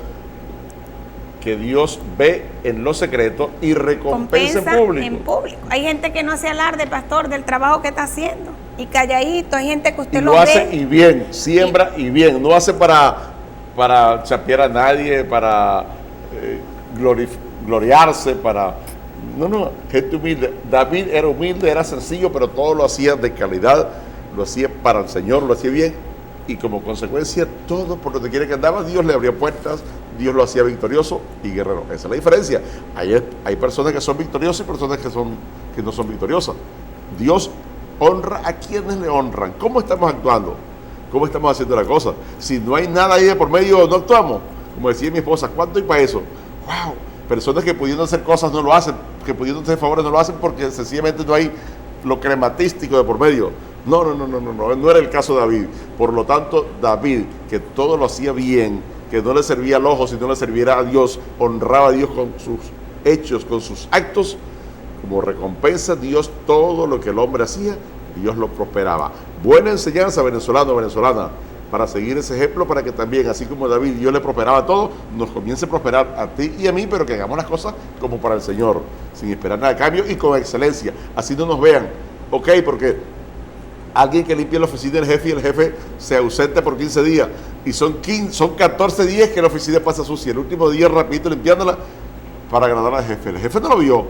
que Dios ve en lo secreto y recompensa en público. Hay gente que no hace alarde, pastor, del trabajo que está haciendo, y calladito. Hay gente que usted lo hace ve y bien, siembra y bien. No hace para chapear a nadie, para gloriarse, para... No, gente humilde. David era humilde, era sencillo, pero todo lo hacía de calidad, lo hacía para el Señor, lo hacía bien, y como consecuencia, todo por donde quiera que andaba, Dios le abría puertas, Dios lo hacía victorioso y guerrero. Esa es la diferencia. Hay personas que son victoriosas y personas que no son victoriosas. Dios honra a quienes le honran. ¿Cómo estamos actuando? ¿Cómo estamos haciendo la cosa? Si no hay nada ahí de por medio, no actuamos. Como decía mi esposa, ¿cuánto hay para eso? ¡Wow! Personas que pudiendo hacer cosas no lo hacen, que pudiendo hacer favores no lo hacen porque sencillamente no hay lo crematístico de por medio. No era el caso de David. Por lo tanto, David, que todo lo hacía bien, que no le servía al ojo, sino le serviera a Dios, honraba a Dios con sus hechos, con sus actos, como recompensa Dios todo lo que el hombre hacía, Dios lo prosperaba. Buena enseñanza, venezolano, venezolana, para seguir ese ejemplo, para que también, así como David, Dios le prosperaba todo, nos comience a prosperar a ti y a mí, pero que hagamos las cosas como para el Señor, sin esperar nada a cambio y con excelencia. Así no nos vean, ok, porque alguien que limpie la oficina del jefe y el jefe se ausente por 15 días, y son 14 días que la oficina pasa sucia, el último día rapidito limpiándola para agradar al jefe. El jefe no lo vio,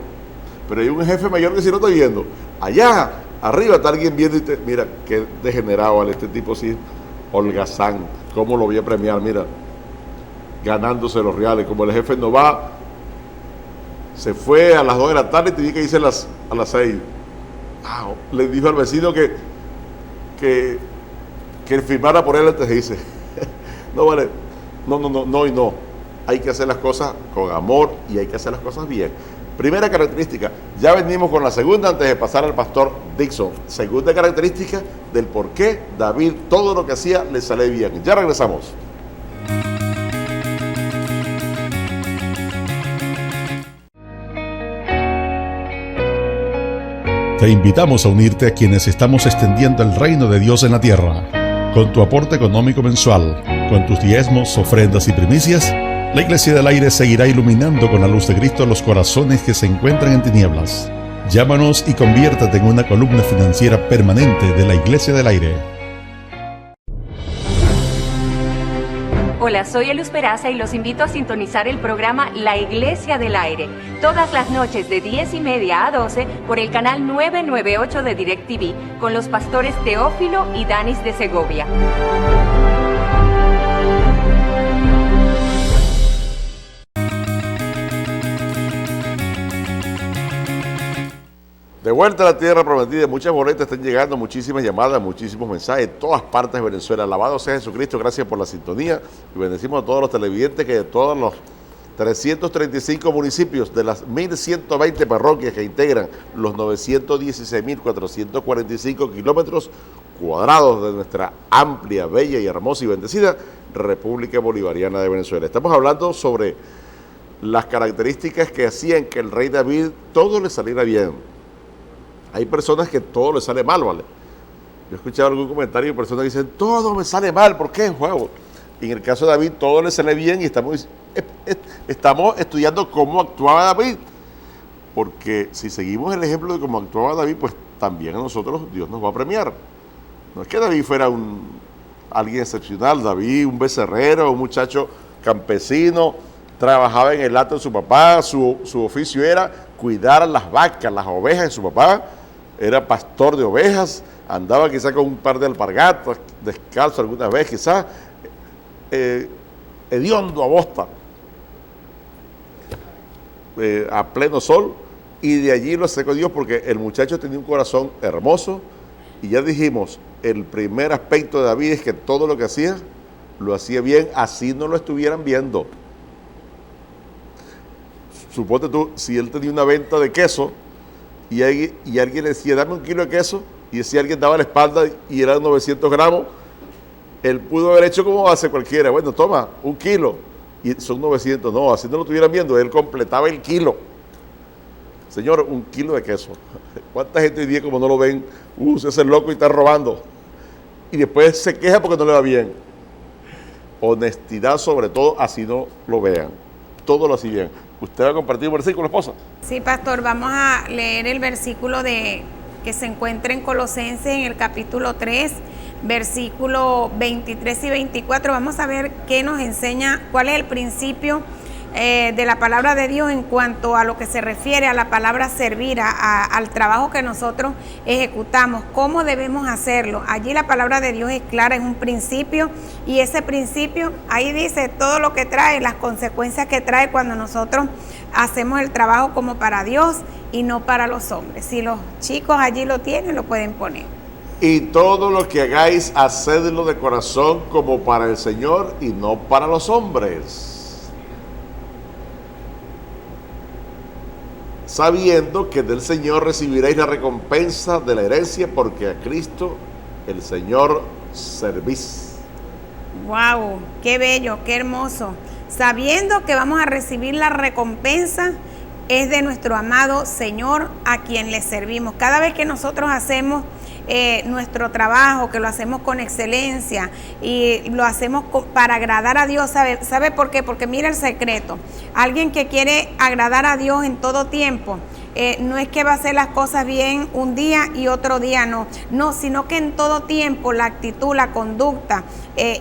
pero hay un jefe mayor que sí lo está viendo. Allá arriba está alguien viendo y te, mira, qué degenerado, ¿vale? Este tipo sí, holgazán, cómo lo voy a premiar, mira, ganándose los reales. Como el jefe no va, se fue a las 2 de la tarde y tenía que irse a las 6. Le dijo al vecino que firmara por él antes de irse. No vale, no. Hay que hacer las cosas con amor y hay que hacer las cosas bien. Primera característica, ya venimos con la segunda antes de pasar al pastor Dixon. Segunda característica del por qué David todo lo que hacía le sale bien. Ya regresamos. Te invitamos a unirte a quienes estamos extendiendo el reino de Dios en la tierra. Con tu aporte económico mensual, con tus diezmos, ofrendas y primicias, la Iglesia del Aire seguirá iluminando con la luz de Cristo los corazones que se encuentran en tinieblas. Llámanos y conviértete en una columna financiera permanente de la Iglesia del Aire. Hola, soy Elus Peraza y los invito a sintonizar el programa La Iglesia del Aire, todas las noches de 10:30 a 12 por el canal 998 de DirecTV, con los pastores Teófilo y Danis de Segovia. De vuelta a la tierra prometida, muchas boletas están llegando, muchísimas llamadas, muchísimos mensajes de todas partes de Venezuela. Alabado sea Jesucristo, gracias por la sintonía y bendecimos a todos los televidentes que de todos los 335 municipios de las 1.120 parroquias que integran los 916.445 kilómetros cuadrados de nuestra amplia, bella y hermosa y bendecida República Bolivariana de Venezuela. Estamos hablando sobre las características que hacían que el rey David todo le saliera bien. Hay personas que todo les sale mal, ¿vale? Yo he escuchado algún comentario de personas que dicen, todo me sale mal, ¿por qué? Juego. Y en el caso de David, todo le sale bien y estamos estudiando cómo actuaba David. Porque si seguimos el ejemplo de cómo actuaba David, pues también a nosotros Dios nos va a premiar. No es que David fuera alguien excepcional, David, un becerrero, un muchacho campesino, trabajaba en el hato de su papá, su oficio era cuidar las vacas, las ovejas de su papá, era pastor de ovejas, andaba quizá con un par de alpargatas, descalzo alguna vez quizá, hediondo a bosta, a pleno sol, y de allí lo sacó Dios porque el muchacho tenía un corazón hermoso, y ya dijimos, el primer aspecto de David es que todo lo que hacía, lo hacía bien, así no lo estuvieran viendo. Suponte tú, si él tenía una venta de queso y alguien le decía, dame un kilo de queso, y si alguien daba la espalda y eran 900 gramos, él pudo haber hecho como hace cualquiera, bueno, toma, un kilo, y son 900, no, así no lo estuvieran viendo, él completaba el kilo. Señor, un kilo de queso. ¿Cuánta gente hoy día como no lo ven, se hace loco y está robando? Y después se queja porque no le va bien. Honestidad sobre todo, así no lo vean. Todo lo así bien. ¿Usted va a compartir un versículo, esposa? Sí, pastor, vamos a leer el versículo que se encuentra en Colosenses en el capítulo 3, versículo 23 y 24. Vamos a ver qué nos enseña, cuál es el principio de la palabra de Dios en cuanto a lo que se refiere a la palabra servir, al trabajo que nosotros ejecutamos, cómo debemos hacerlo. Allí la palabra de Dios es clara, es un principio, y ese principio, ahí dice todo lo que trae, las consecuencias que trae cuando nosotros hacemos el trabajo como para Dios y no para los hombres. Si los chicos allí lo tienen, lo pueden poner. Y todo lo que hagáis, hacedlo de corazón como para el Señor y no para los hombres, sabiendo que del Señor recibiréis la recompensa de la herencia, porque a Cristo el Señor servís. ¡Wow! ¡Qué bello, qué hermoso! Sabiendo que vamos a recibir la recompensa es de nuestro amado Señor a quien le servimos. Cada vez que nosotros hacemos nuestro trabajo, que lo hacemos con excelencia y lo hacemos para agradar a Dios, ¿sabe por qué? Porque mira el secreto, alguien que quiere agradar a Dios en todo tiempo, no es que va a hacer las cosas bien un día y otro día no, sino que en todo tiempo la actitud, la conducta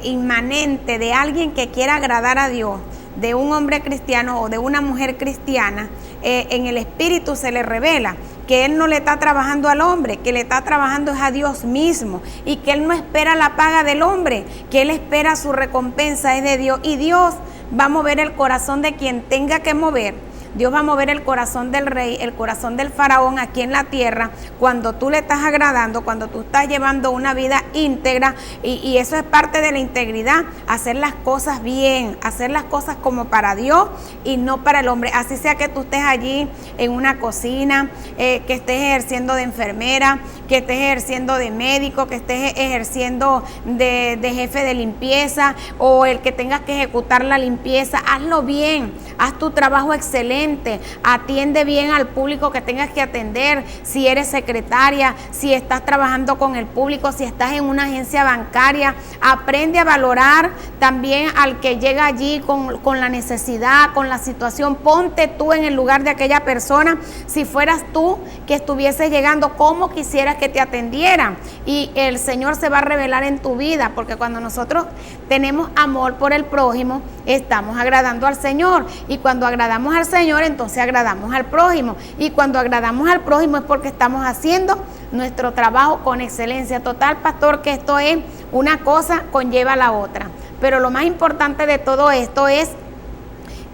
inmanente de alguien que quiera agradar a Dios, de un hombre cristiano o de una mujer cristiana, en el espíritu se le revela que él no le está trabajando al hombre, que le está trabajando es a Dios mismo, y que él no espera la paga del hombre, que él espera su recompensa es de Dios, y Dios va a mover el corazón de quien tenga que mover. Dios va a mover el corazón del rey, el corazón del faraón aquí en la tierra, cuando tú le estás agradando, cuando tú estás llevando una vida íntegra, y eso es parte de la integridad, hacer las cosas bien, hacer las cosas como para Dios y no para el hombre. Así sea que tú estés allí en una cocina, que estés ejerciendo de enfermera, que estés ejerciendo de médico, que estés ejerciendo de jefe de limpieza, o el que tengas que ejecutar la limpieza, hazlo bien, haz tu trabajo excelente, atiende bien al público que tengas que atender. Si eres secretaria, si estás trabajando con el público, si estás en una agencia bancaria, aprende a valorar también al que llega allí con la necesidad, con la situación. Ponte tú en el lugar de aquella persona. Si fueras tú que estuvieses llegando, ¿cómo quisieras que te atendieran? Y el Señor se va a revelar en tu vida, porque cuando nosotros tenemos amor por el prójimo, estamos agradando al Señor, y cuando agradamos al Señor, entonces agradamos al prójimo, y cuando agradamos al prójimo es porque estamos haciendo nuestro trabajo con excelencia. Total, pastor, que esto es una cosa conlleva la otra, pero lo más importante de todo esto es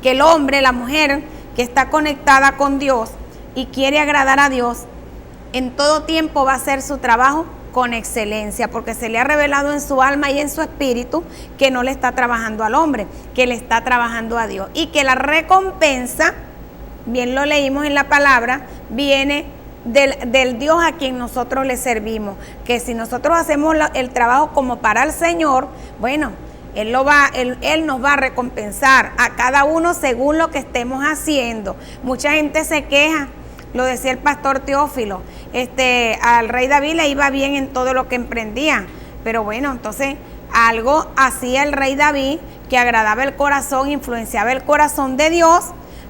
que el hombre, la mujer que está conectada con Dios y quiere agradar a Dios, en todo tiempo va a hacer su trabajo con excelencia, porque se le ha revelado en su alma y en su espíritu que no le está trabajando al hombre, que le está trabajando a Dios, y que la recompensa, bien lo leímos en la palabra, viene del Dios a quien nosotros le servimos, que si nosotros hacemos el trabajo como para el Señor, bueno, Él nos va a recompensar a cada uno según lo que estemos haciendo. Mucha gente se queja, lo decía el pastor Teófilo, al rey David le iba bien en todo lo que emprendía, pero bueno, entonces algo hacía el rey David que agradaba el corazón, influenciaba el corazón de Dios,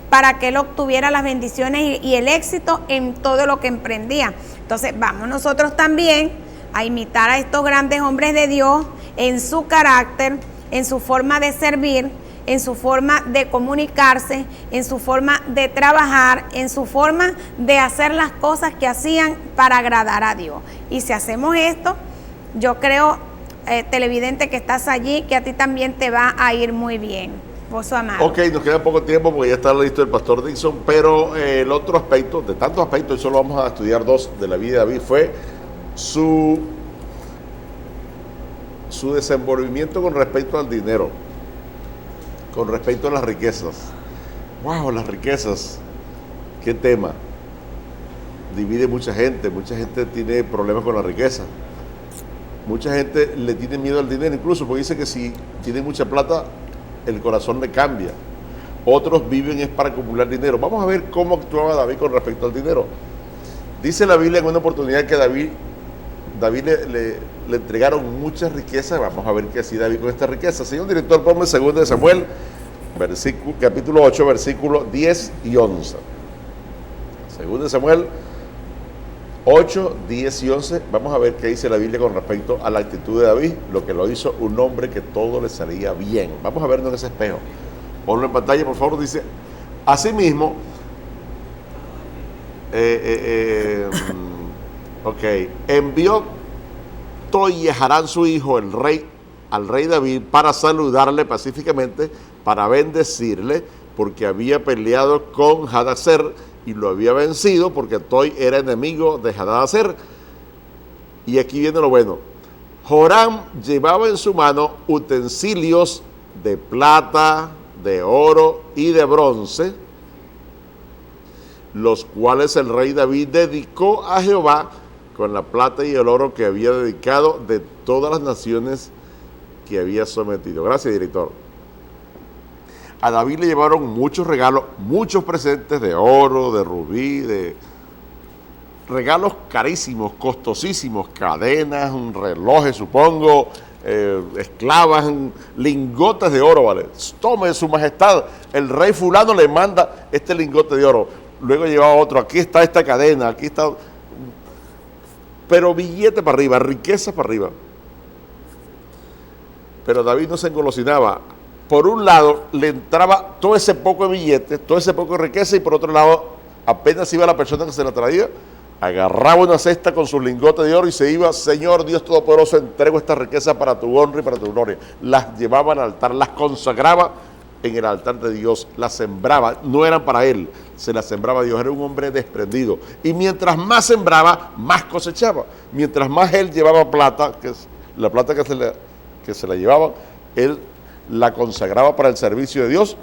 para que él obtuviera las bendiciones y el éxito en todo lo que emprendía. Entonces vamos nosotros también a imitar a estos grandes hombres de Dios en su carácter, en su forma de servir, en su forma de comunicarse, en su forma de trabajar, en su forma de hacer las cosas que hacían para agradar a Dios. Y si hacemos esto, yo creo, televidente que estás allí, que a ti también te va a ir muy bien. Amado. Ok, nos queda poco tiempo porque ya está listo el pastor Dixon, pero el otro aspecto, de tantos aspectos, y solo vamos a estudiar dos de la vida de David, fue su desenvolvimiento con respecto al dinero, con respecto a las riquezas. ¡Wow! Las riquezas, qué tema. Divide mucha gente tiene problemas con la riqueza. Mucha gente le tiene miedo al dinero, incluso porque dice que si tiene mucha plata, el corazón le cambia. Otros viven es para acumular dinero. Vamos a ver cómo actuaba David con respecto al dinero. Dice la Biblia en una oportunidad que David le entregaron muchas riquezas. Vamos a ver qué hacía David con esta riqueza. Señor director, ponme 2 de Samuel, capítulo 8, versículos 10 y 11. 2 de Samuel 8, 10 y 11, vamos a ver qué dice la Biblia con respecto a la actitud de David, lo que lo hizo un hombre que todo le salía bien. Vamos a verlo en ese espejo. Ponlo en pantalla, por favor. Dice, asimismo, envió Toi Harán su hijo, al rey David, para saludarle pacíficamente, para bendecirle, porque había peleado con Hadaser y lo había vencido, porque Toi era enemigo de Hadaser. Y aquí viene lo bueno. Joram llevaba en su mano utensilios de plata, de oro y de bronce, los cuales el rey David dedicó a Jehová con la plata y el oro que había dedicado de todas las naciones que había sometido. Gracias, director. A David le llevaron muchos regalos, muchos presentes de oro, de rubí, de regalos carísimos, costosísimos, cadenas, relojes, supongo, esclavas, lingotes de oro, ¿vale? Tome su majestad, el rey fulano le manda este lingote de oro. Luego llevaba otro, aquí está esta cadena, aquí está... Pero billete para arriba, riqueza para arriba. Pero David no se engolosinaba. Por un lado, le entraba todo ese poco de billetes, todo ese poco de riqueza, y por otro lado, apenas iba la persona que se la traía, agarraba una cesta con sus lingotes de oro y se iba. Señor Dios Todopoderoso, entrego esta riqueza para tu honra y para tu gloria. Las llevaba al altar, las consagraba en el altar de Dios, las sembraba, no eran para él, se las sembraba a Dios. Era un hombre desprendido, y mientras más sembraba, más cosechaba. Mientras más él llevaba plata, que es la plata que se la llevaba, él la consagraba para el servicio de Dios.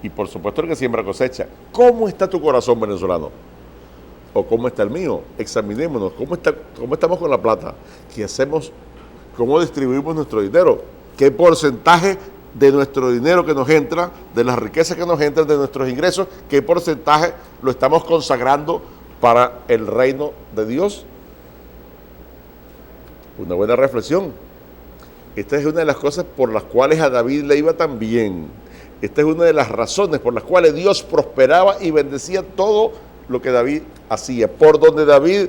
Y por supuesto el que siembra cosecha. ¿Cómo está tu corazón, venezolano? ¿O cómo está el mío? Examinémonos. ¿Cómo estamos con la plata? ¿Qué hacemos? ¿Cómo distribuimos nuestro dinero? ¿Qué porcentaje de nuestro dinero que nos entra, de las riquezas que nos entran, de nuestros ingresos, qué porcentaje lo estamos consagrando para el reino de Dios? Una buena reflexión. Esta es una de las cosas por las cuales a David le iba tan bien. Esta es una de las razones por las cuales Dios prosperaba y bendecía todo lo que David hacía. Por donde David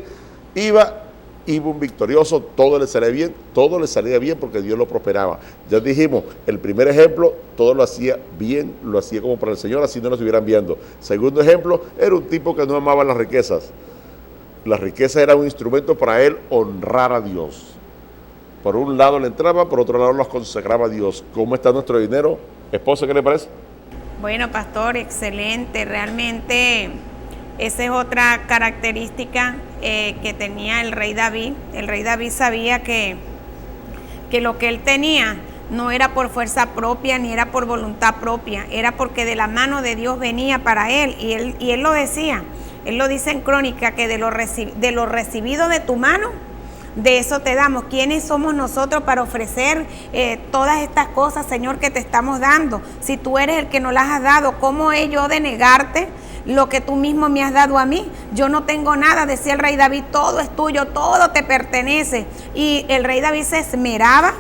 iba un victorioso, todo le salía bien porque Dios lo prosperaba. Ya dijimos, el primer ejemplo, todo lo hacía bien, lo hacía como para el Señor, así no lo estuvieran viendo. Segundo ejemplo, era un tipo que no amaba las riquezas. Las riquezas eran un instrumento para él honrar a Dios. Por un lado le entraba, por otro lado las consagraba a Dios. ¿Cómo está nuestro dinero? Esposa, ¿qué le parece? Bueno, pastor, excelente. Realmente esa es otra característica que tenía el rey David. El rey David sabía que lo que él tenía no era por fuerza propia ni era por voluntad propia, era porque de la mano de Dios venía para él. Y él lo decía, él lo dice en Crónica, que de lo recibido de tu mano, de eso te damos. ¿Quiénes somos nosotros para ofrecer todas estas cosas, Señor, que te estamos dando? Si tú eres el que nos las has dado, ¿cómo he yo de negarte lo que tú mismo me has dado a mí? Yo no tengo nada, decía el rey David, todo es tuyo, todo te pertenece. Y el rey David se esmeraba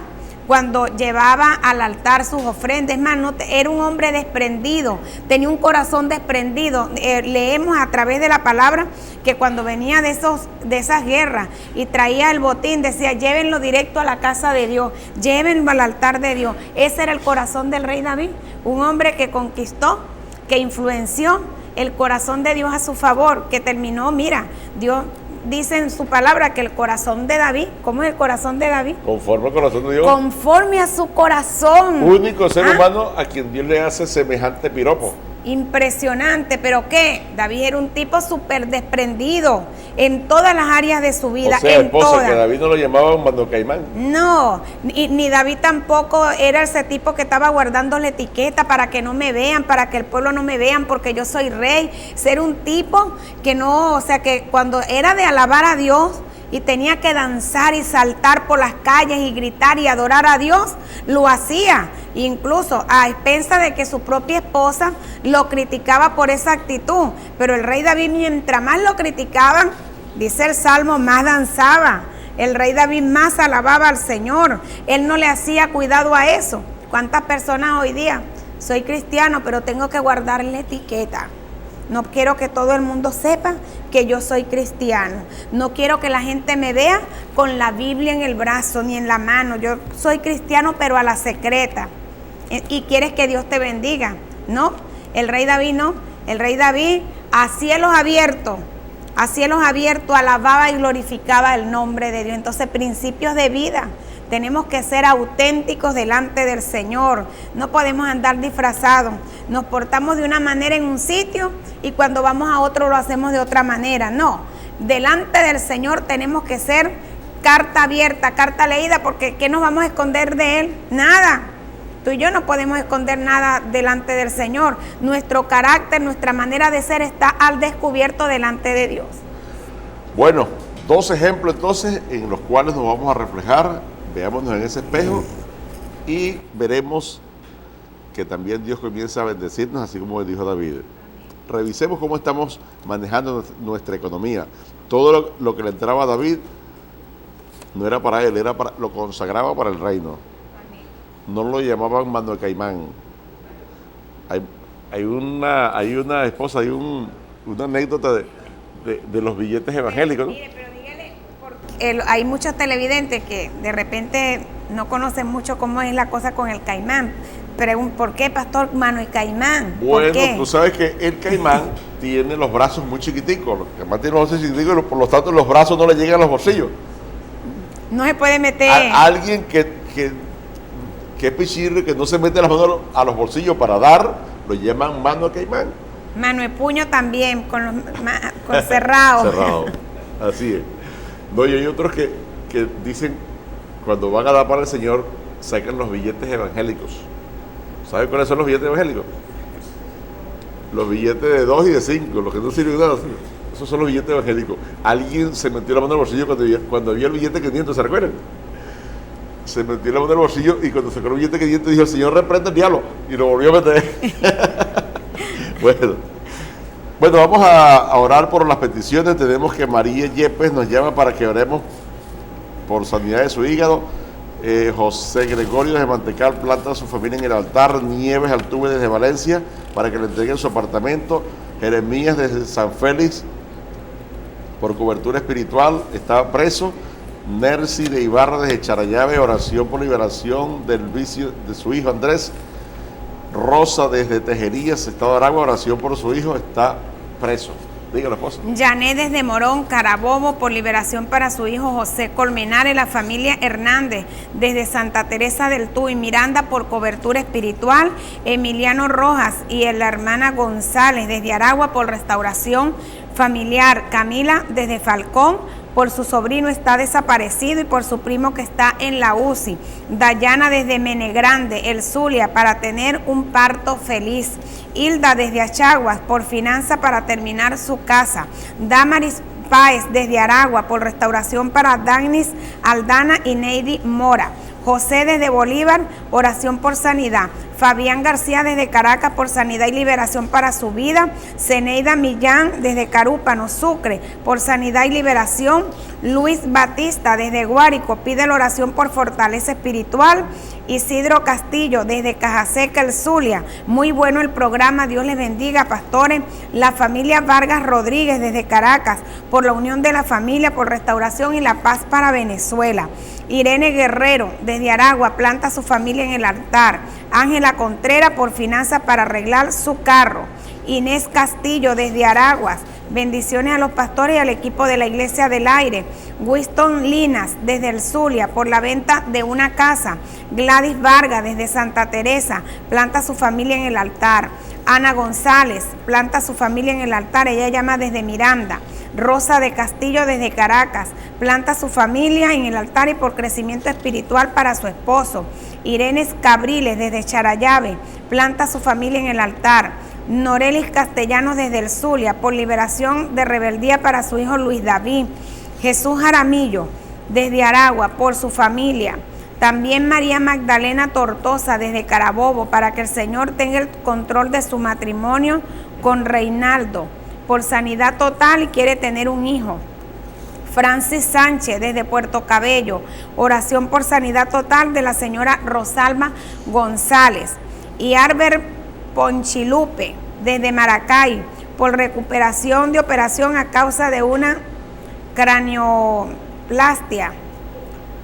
cuando llevaba al altar sus ofrendas. Es más, era un hombre desprendido, tenía un corazón desprendido. Leemos a través de la palabra que cuando venía de esas guerras y traía el botín, decía, llévenlo directo a la casa de Dios, llévenlo al altar de Dios. Ese era el corazón del rey David, un hombre que conquistó, que influenció el corazón de Dios a su favor, que terminó, mira, Dios dice en su palabra que el corazón de David, ¿cómo es el corazón de David? Conforme al corazón de Dios. Conforme a su corazón. Único ser humano a quien Dios le hace semejante piropo. Impresionante, pero ¿qué? David era un tipo súper desprendido en todas las áreas de su vida. O sea, esposa, que David no lo llamaban Mando Caimán. No, ni David tampoco era ese tipo que estaba guardando la etiqueta para que no me vean, para que el pueblo no me vean, porque yo soy rey. Ser un tipo que no, o sea, que cuando era de alabar a Dios y tenía que danzar y saltar por las calles y gritar y adorar a Dios, lo hacía, incluso a expensas de que su propia esposa lo criticaba por esa actitud. Pero el rey David, mientras más lo criticaban, dice el Salmo, más danzaba. El rey David más alababa al Señor. Él no le hacía cuidado a eso. ¿Cuántas personas hoy día? Soy cristiano, pero tengo que guardar la etiqueta. No quiero que todo el mundo sepa que yo soy cristiano. No quiero que la gente me vea con la Biblia en el brazo ni en la mano. Yo soy cristiano, pero a la secreta. Y quieres que Dios te bendiga. No, el rey David no. El rey David a cielos abiertos, alababa y glorificaba el nombre de Dios. Entonces, principios de vida. Tenemos que ser auténticos delante del Señor. No podemos andar disfrazados. Nos portamos de una manera en un sitio y cuando vamos a otro lo hacemos de otra manera. No, delante del Señor tenemos que ser carta abierta, carta leída, porque ¿qué nos vamos a esconder de Él? Nada. Tú y yo no podemos esconder nada delante del Señor. Nuestro carácter, nuestra manera de ser está al descubierto delante de Dios. Bueno, 2 ejemplos entonces en los cuales nos vamos a reflejar. Veámonos en ese espejo y veremos que también Dios comienza a bendecirnos, así como dijo David. Revisemos cómo estamos manejando nuestra economía. Todo lo que le entraba a David no era para él, lo consagraba para el reino. No lo llamaban Mando Caimán. Hay una esposa, una anécdota de los billetes evangélicos, ¿no? Hay muchos televidentes que de repente no conocen mucho cómo es la cosa con el caimán. ¿Por qué, pastor, mano y caimán? Bueno, tú sabes que el caimán tiene los brazos muy chiquiticos. El caimán tiene los brazos chiquiticos y por lo tanto los brazos no le llegan a los bolsillos. No se puede meter. Alguien que es pichirre, que no se mete las manos a los bolsillos para dar, lo llaman mano de caimán. Mano de puño también, con cerrado. Cerrado, así es. No, y hay otros que dicen, cuando van a dar para el Señor, sacan los billetes evangélicos. ¿Saben cuáles son los billetes evangélicos? Los billetes de 2 y de 5, los que no sirven nada. Esos son los billetes evangélicos. Alguien se metió la mano en el bolsillo cuando vio el billete 500, ¿se recuerdan? Se metió la mano en el bolsillo y cuando sacó el billete 500 dijo, el Señor reprenda el diablo, y lo volvió a meter. Bueno, vamos a orar por las peticiones. Tenemos que María Yepes nos llama para que oremos por sanidad de su hígado. José Gregorio desde Mantecal planta a su familia en el altar. Nieves Altuve desde Valencia para que le entreguen su apartamento. Jeremías desde San Félix por cobertura espiritual, estaba preso. Nercy de Ibarra desde Charallave, oración por liberación del vicio de su hijo Andrés. Rosa desde Tejerías, Estado de Aragua, oración por su hijo, está preso. Dígalo, esposa. Janet desde Morón, Carabobo, por liberación para su hijo José Colmenares. La familia Hernández desde Santa Teresa del Tuy, Miranda, por cobertura espiritual. Emiliano Rojas y la hermana González desde Aragua por restauración familiar. Camila desde Falcón, por su sobrino está desaparecido y por su primo que está en la UCI. Dayana desde Menegrande, El Zulia, para tener un parto feliz. Hilda desde Achaguas, por finanza para terminar su casa. Damaris Páez desde Aragua, por restauración para Dagnis Aldana y Neidi Mora. José desde Bolívar, oración por sanidad. Fabián García desde Caracas, por sanidad y liberación para su vida. Zeneida Millán desde Carúpano, Sucre, por sanidad y liberación. Luis Batista desde Guárico pide la oración por fortaleza espiritual. Isidro Castillo desde Cajaseca, El Zulia, muy bueno el programa, Dios les bendiga, pastores. La familia Vargas Rodríguez desde Caracas, por la unión de la familia, por restauración y la paz para Venezuela. Irene Guerrero desde Aragua planta a su familia en el altar. Ángela Contreras por finanzas para arreglar su carro. Inés Castillo desde Araguas, bendiciones a los pastores y al equipo de la Iglesia del Aire. Winston Linas desde El Zulia por la venta de una casa. Gladys Vargas desde Santa Teresa planta a su familia en el altar. Ana González planta a su familia en el altar, ella llama desde Miranda. Rosa de Castillo desde Caracas planta a su familia en el altar y por crecimiento espiritual para su esposo. Irene Cabriles desde Charallave planta a su familia en el altar. Norelis Castellanos desde El Zulia por liberación de rebeldía para su hijo Luis David. Jesús Jaramillo desde Aragua por su familia. También María Magdalena Tortosa desde Carabobo para que el Señor tenga el control de su matrimonio con Reinaldo por sanidad total y quiere tener un hijo. Francis Sánchez desde Puerto Cabello, oración por sanidad total de la señora Rosalba González. Y Arbert Ponchilupe desde Maracay por recuperación de operación a causa de una cranioplastia.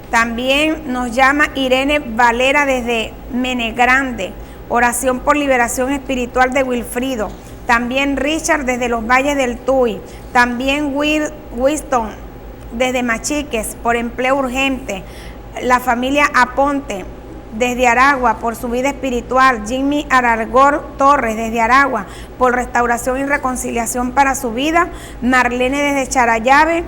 También nos llama Irene Valera desde Menegrande, oración por liberación espiritual de Wilfrido. También Richard desde los Valles del Tuy. También Winston desde Machiques por empleo urgente. La familia Aponte desde Aragua por su vida espiritual. Jimmy Aragor Torres desde Aragua por restauración y reconciliación para su vida. Marlene desde Charallave.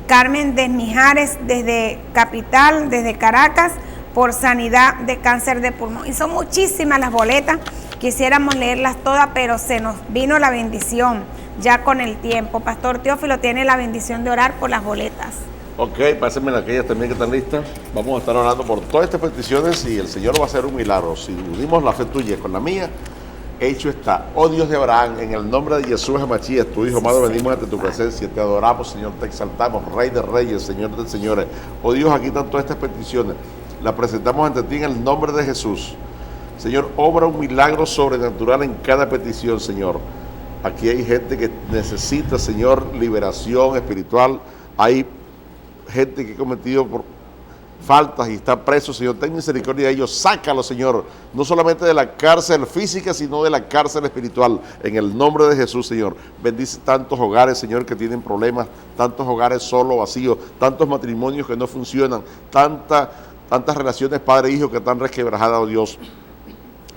Carmen Desmijares desde Capital, desde Caracas, por sanidad de cáncer de pulmón. Y son muchísimas las boletas, quisiéramos leerlas todas, pero se nos vino la bendición ya con el tiempo. Pastor Teófilo tiene la bendición de orar por las boletas. Ok, pásenme aquellas también que están listas. Vamos a estar orando por todas estas peticiones y el Señor va a hacer un milagro. Si unimos la fe tuya con la mía, hecho está. Oh Dios de Abraham, en el nombre de Jesús Machías, tu Hijo amado, venimos ante tu presencia, te adoramos, Señor, te exaltamos, Rey de Reyes, Señor de Señores. Oh Dios, aquí están todas estas peticiones, las presentamos ante ti en el nombre de Jesús. Señor, obra un milagro sobrenatural en cada petición, Señor. Aquí hay gente que necesita, Señor, liberación espiritual. Hay gente que ha cometido faltas y está preso, Señor, ten misericordia de ellos, sácalo, Señor, no solamente de la cárcel física, sino de la cárcel espiritual, en el nombre de Jesús, Señor. Bendice tantos hogares, Señor, que tienen problemas, tantos hogares solos, vacíos, tantos matrimonios que no funcionan, tantas relaciones padre-hijo que están resquebrajadas, oh Dios.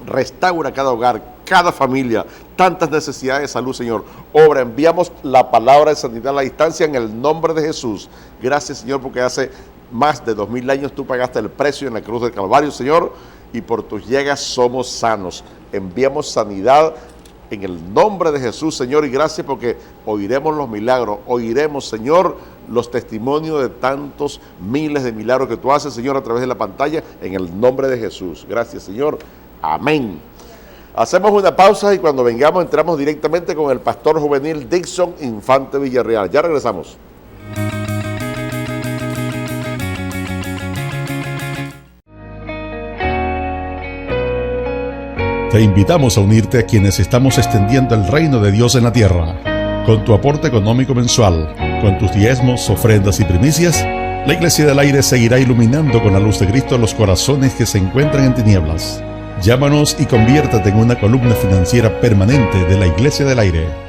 Restaura cada hogar, cada familia, tantas necesidades de salud, Señor. Obra, enviamos la palabra de sanidad a la distancia en el nombre de Jesús. Gracias, Señor, porque hace más de 2000 años tú pagaste el precio en la cruz del Calvario, Señor, y por tus llagas somos sanos. Enviamos sanidad en el nombre de Jesús, Señor, y gracias porque oiremos los milagros, oiremos, Señor, los testimonios de tantos miles de milagros que tú haces, Señor, a través de la pantalla, en el nombre de Jesús. Gracias, Señor. Amén. Hacemos una pausa y cuando vengamos entramos directamente con el pastor juvenil Dixon Infante Villarreal. Ya regresamos. Te invitamos a unirte a quienes estamos extendiendo el reino de Dios en la tierra. Con tu aporte económico mensual, con tus diezmos, ofrendas y primicias, la Iglesia del Aire seguirá iluminando con la luz de Cristo los corazones que se encuentran en tinieblas. Llámanos y conviértate en una columna financiera permanente de la Iglesia del Aire.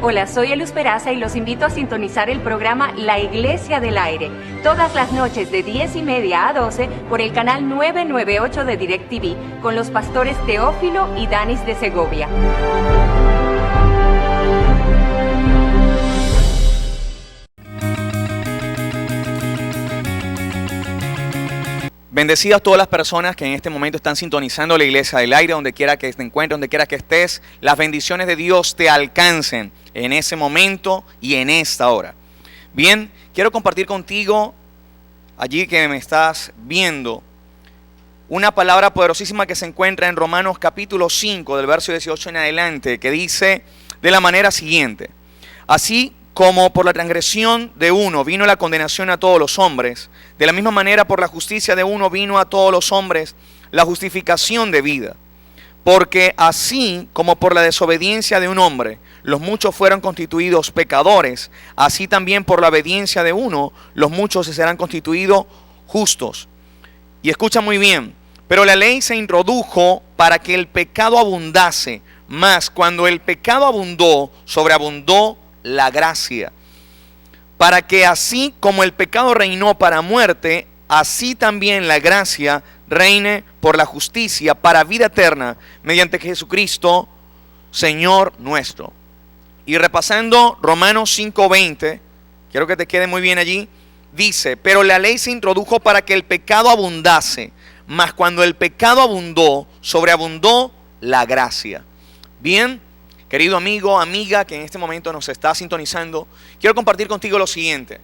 Hola, soy Luz Peraza y los invito a sintonizar el programa La Iglesia del Aire, todas las noches de 10:30 a 12 por el canal 998 de DirecTV, con los pastores Teófilo y Danis de Segovia. Bendecidas todas las personas que en este momento están sintonizando la Iglesia del Aire, donde quiera que te encuentres, donde quiera que estés. Las bendiciones de Dios te alcancen en ese momento y en esta hora. Bien, quiero compartir contigo, allí que me estás viendo, una palabra poderosísima que se encuentra en Romanos capítulo 5, del verso 18 en adelante, que dice de la manera siguiente: así como por la transgresión de uno vino la condenación a todos los hombres, de la misma manera por la justicia de uno vino a todos los hombres la justificación de vida. Porque así como por la desobediencia de un hombre los muchos fueron constituidos pecadores, así también por la obediencia de uno los muchos se serán constituidos justos. Y escucha muy bien, pero la ley se introdujo para que el pecado abundase, mas cuando el pecado abundó, sobreabundó la gracia, para que así como el pecado reinó para muerte, así también la gracia reine por la justicia para vida eterna mediante Jesucristo, Señor nuestro. Y repasando Romanos 5:20, quiero que te quede muy bien allí, dice: pero la ley se introdujo para que el pecado abundase, mas cuando el pecado abundó, sobreabundó la gracia. Bien, querido amigo, amiga que en este momento nos está sintonizando, quiero compartir contigo lo siguiente.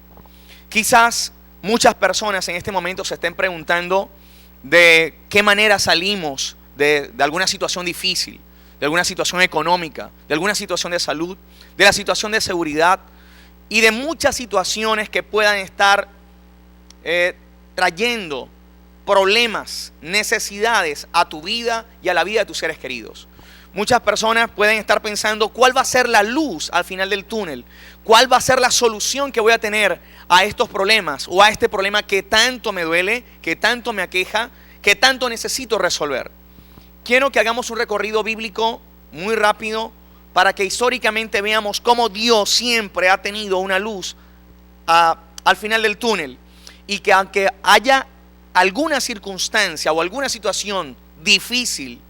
Quizás muchas personas en este momento se estén preguntando de qué manera salimos de alguna situación difícil, de alguna situación económica, de alguna situación de salud, de la situación de seguridad y de muchas situaciones que puedan estar trayendo problemas, necesidades a tu vida y a la vida de tus seres queridos. Muchas personas pueden estar pensando cuál va a ser la luz al final del túnel, cuál va a ser la solución que voy a tener a estos problemas o a este problema que tanto me duele, que tanto me aqueja, que tanto necesito resolver. Quiero que hagamos un recorrido bíblico muy rápido para que históricamente veamos cómo Dios siempre ha tenido una luz al final del túnel y que aunque haya alguna circunstancia o alguna situación difícil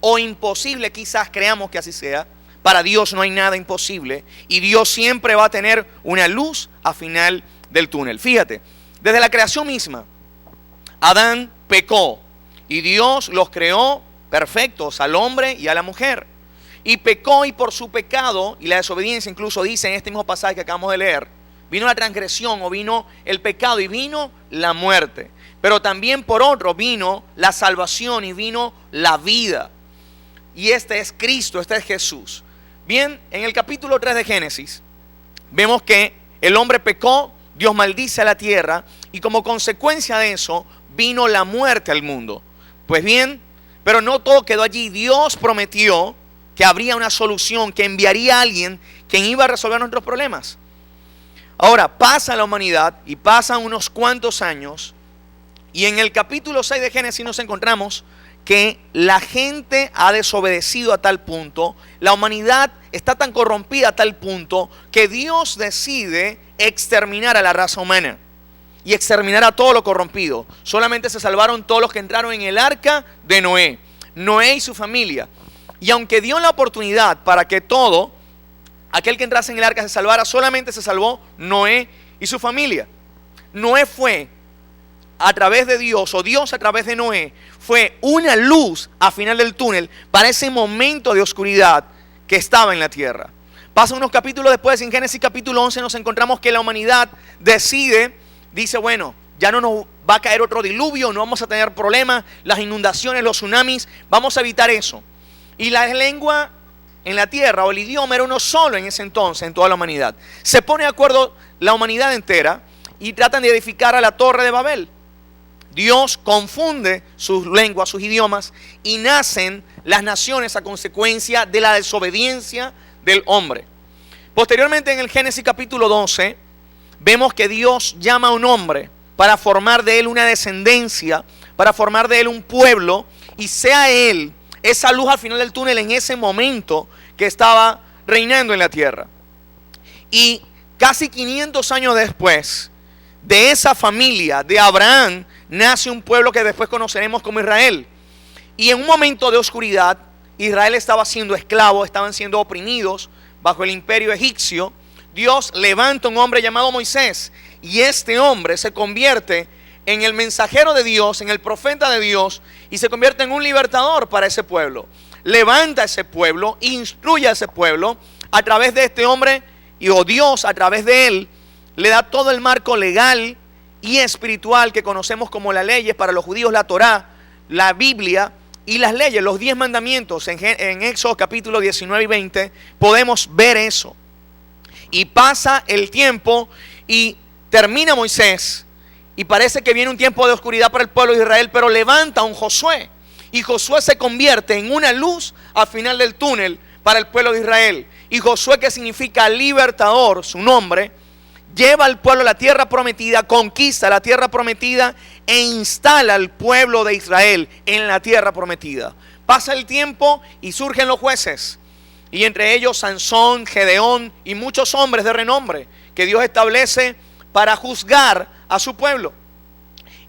o imposible, quizás creamos que así sea, para Dios no hay nada imposible y Dios siempre va a tener una luz al final del túnel. Fíjate, desde la creación misma, Adán pecó y Dios los creó perfectos al hombre y a la mujer. Y pecó, y por su pecado y la desobediencia, incluso dice en este mismo pasaje que acabamos de leer, vino la transgresión o vino el pecado y vino la muerte. Pero también por otro vino la salvación y vino la vida. Y este es Cristo, este es Jesús. Bien, en el capítulo 3 de Génesis, vemos que el hombre pecó, Dios maldice a la tierra y como consecuencia de eso vino la muerte al mundo. Pues bien, pero no todo quedó allí. Dios prometió que habría una solución, que enviaría a alguien quien iba a resolver nuestros problemas. Ahora, pasa la humanidad y pasan unos cuantos años y en el capítulo 6 de Génesis nos encontramos que la gente ha desobedecido a tal punto, la humanidad está tan corrompida a tal punto que Dios decide exterminar a la raza humana y exterminar a todo lo corrompido. Solamente se salvaron todos los que entraron en el arca de Noé, Noé y su familia. Y aunque dio la oportunidad para que todo aquel que entrase en el arca se salvara, solamente se salvó Noé y su familia. Noé fue a través de Dios, o Dios a través de Noé, fue una luz al final del túnel para ese momento de oscuridad que estaba en la tierra. Pasan unos capítulos después, en Génesis capítulo 11 nos encontramos que la humanidad dice, bueno, ya no nos va a caer otro diluvio, no vamos a tener problemas, las inundaciones, los tsunamis, vamos a evitar eso. Y la lengua en la tierra, o el idioma, era uno solo en ese entonces, en toda la humanidad. Se pone de acuerdo la humanidad entera y tratan de edificar a la Torre de Babel. Dios confunde sus lenguas, sus idiomas, y nacen las naciones a consecuencia de la desobediencia del hombre. Posteriormente, en el Génesis capítulo 12, vemos que Dios llama a un hombre para formar de él una descendencia, para formar de él un pueblo, y sea él esa luz al final del túnel en ese momento que estaba reinando en la tierra. Y casi 500 años después, de esa familia de Abraham, nace un pueblo que después conoceremos como Israel. Y en un momento de oscuridad, Israel estaba siendo esclavo, estaban siendo oprimidos bajo el imperio egipcio. Dios levanta un hombre llamado Moisés, y este hombre se convierte en el mensajero de Dios, en el profeta de Dios, y se convierte en un libertador para ese pueblo. Levanta a ese pueblo, instruye a ese pueblo a través de este hombre, y Dios a través de él le da todo el marco legal y espiritual que conocemos como las leyes para los judíos, la Torá, la Biblia y las leyes, los 10 mandamientos. En Éxodo capítulo 19 y 20 podemos ver eso. Y pasa el tiempo y termina Moisés, y parece que viene un tiempo de oscuridad para el pueblo de Israel, pero levanta a un Josué, y Josué se convierte en una luz al final del túnel para el pueblo de Israel. Y Josué, que significa libertador, su nombre, lleva al pueblo a la tierra prometida, conquista la tierra prometida e instala al pueblo de Israel en la tierra prometida. Pasa el tiempo y surgen los jueces, y entre ellos Sansón, Gedeón y muchos hombres de renombre que Dios establece para juzgar a su pueblo.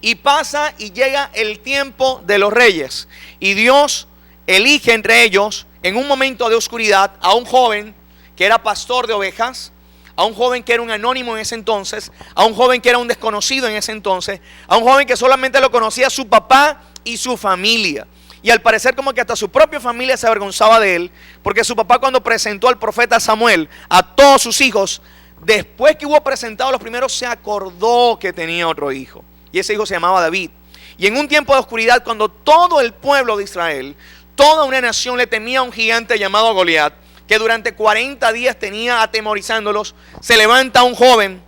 Y pasa y llega el tiempo de los reyes, y Dios elige entre ellos, en un momento de oscuridad, a un joven que era pastor de ovejas, a un joven que era un anónimo en ese entonces, a un joven que era un desconocido en ese entonces, a un joven que solamente lo conocía su papá y su familia. Y al parecer como que hasta su propia familia se avergonzaba de él, porque su papá, cuando presentó al profeta Samuel a todos sus hijos, después que hubo presentado los primeros, se acordó que tenía otro hijo, y ese hijo se llamaba David. Y en un tiempo de oscuridad, cuando todo el pueblo de Israel, toda una nación le temía a un gigante llamado Goliat, que durante 40 días tenía atemorizándolos, se levanta un joven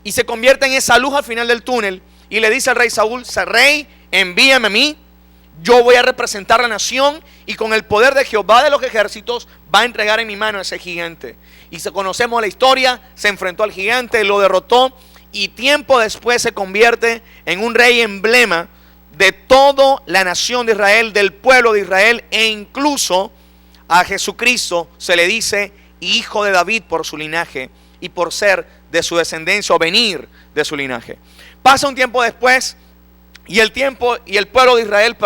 y se convierte en esa luz al final del túnel, y le dice al rey Saúl: rey, envíame a mí, yo voy a representar la nación, y con el poder de Jehová de los ejércitos va a entregar en mi mano a ese gigante. Y conocemos la historia, se enfrentó al gigante, lo derrotó, y tiempo después se convierte en un rey emblema de toda la nación de Israel, del pueblo de Israel, e incluso a Jesucristo se le dice hijo de David por su linaje y por ser de su descendencia o venir de su linaje. Pasa un tiempo después y el pueblo de Israel,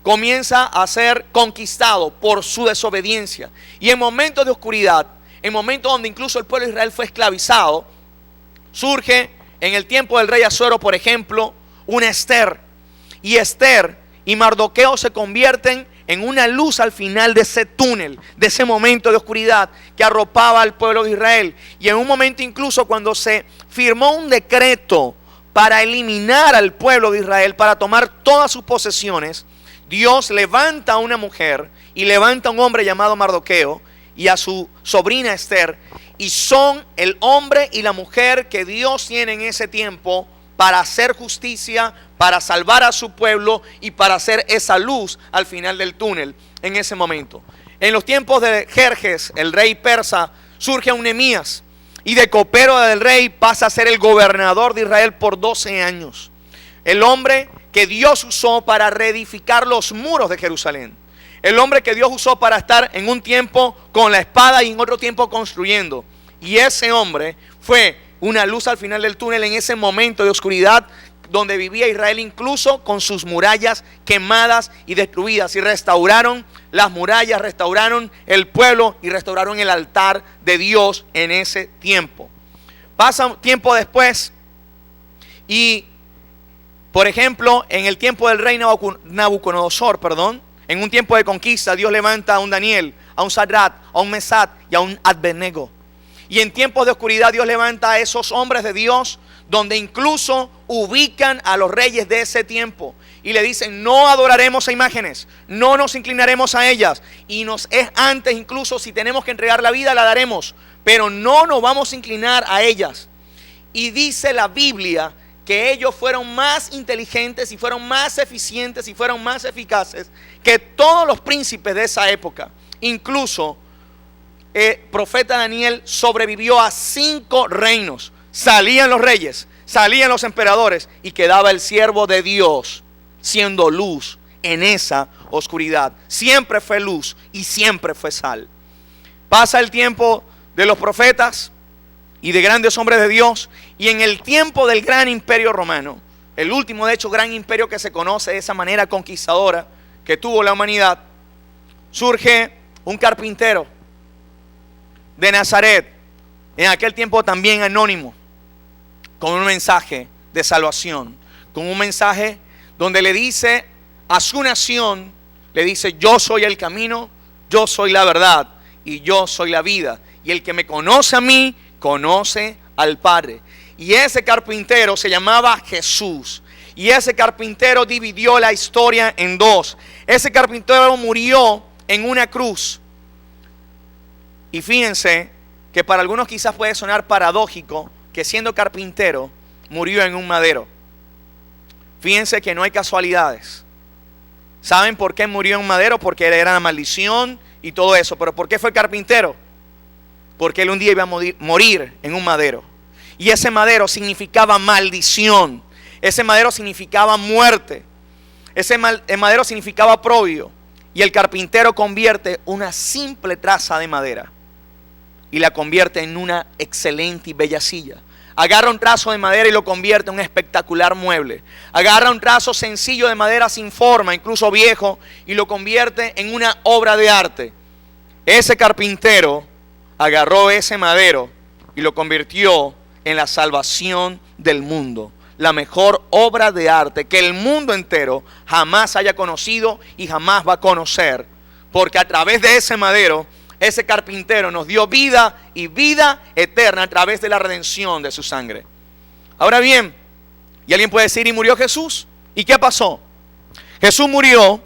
comienza a ser conquistado por su desobediencia. Y en momentos de oscuridad, en momentos donde incluso el pueblo de Israel fue esclavizado, surge en el tiempo del rey Asuero, por ejemplo, una Esther. Y Esther y Mardoqueo se convierten en una luz al final de ese túnel, de ese momento de oscuridad que arropaba al pueblo de Israel. Y en un momento incluso cuando se firmó un decreto para eliminar al pueblo de Israel, para tomar todas sus posesiones, Dios levanta a una mujer y levanta a un hombre llamado Mardoqueo y a su sobrina Esther, y son el hombre y la mujer que Dios tiene en ese tiempo para hacer justicia, para salvar a su pueblo y para hacer esa luz al final del túnel en ese momento. En los tiempos de Jerjes, el rey persa, surge un Nehemías, y de copero del rey pasa a ser el gobernador de Israel por 12 años. El hombre que Dios usó para reedificar los muros de Jerusalén. El hombre que Dios usó para estar en un tiempo con la espada y en otro tiempo construyendo. Y ese hombre fue una luz al final del túnel en ese momento de oscuridad donde vivía Israel, incluso con sus murallas quemadas y destruidas. Y restauraron las murallas, restauraron el pueblo y restauraron el altar de Dios en ese tiempo. Pasa un tiempo después y Por ejemplo, en el tiempo del rey Nabucodonosor, en un tiempo de conquista, Dios levanta a un Daniel, a un Sadrat, a un Mesat y a un Abednego. Y en tiempos de oscuridad Dios levanta a esos hombres de Dios, donde incluso ubican a los reyes de ese tiempo y le dicen: no adoraremos a imágenes, no nos inclinaremos a ellas, y nos es antes, incluso si tenemos que entregar la vida la daremos, pero no nos vamos a inclinar a ellas. Y dice la Biblia que ellos fueron más inteligentes y fueron más eficientes y fueron más eficaces que todos los príncipes de esa época. Incluso el profeta Daniel sobrevivió a 5 reinos. Salían los reyes, salían los emperadores y quedaba el siervo de Dios siendo luz en esa oscuridad. Siempre fue luz y siempre fue sal. Pasa el tiempo de los profetas y de grandes hombres de Dios, y en el tiempo del gran imperio romano, el último de hecho gran imperio que se conoce de esa manera conquistadora que tuvo la humanidad, surge un carpintero de Nazaret, en aquel tiempo también anónimo, con un mensaje de salvación, con un mensaje donde le dice a su nación, le dice: yo soy el camino, yo soy la verdad y yo soy la vida, y el que me conoce a mí, conoce al Padre. Y ese carpintero se llamaba Jesús, y ese carpintero dividió la historia en dos. Ese carpintero murió en una cruz. Y fíjense que para algunos quizás puede sonar paradójico que siendo carpintero murió en un madero. Fíjense que no hay casualidades. ¿Saben por qué murió en un madero? Porque era una maldición y todo eso. ¿Pero por qué fue carpintero? Porque él un día iba a morir en un madero. Y ese madero significaba maldición. Ese madero significaba muerte. El madero significaba oprobio. Y el carpintero convierte una simple traza de madera y la convierte en una excelente y bella silla. Agarra un trazo de madera y lo convierte en un espectacular mueble. Agarra un trazo sencillo de madera sin forma, incluso viejo, y lo convierte en una obra de arte. Ese carpintero agarró ese madero y lo convirtió en la salvación del mundo. La mejor obra de arte que el mundo entero jamás haya conocido y jamás va a conocer. Porque a través de ese madero, ese carpintero nos dio vida y vida eterna a través de la redención de su sangre. Ahora bien, y alguien puede decir: ¿y murió Jesús? ¿Y qué pasó? Jesús murió,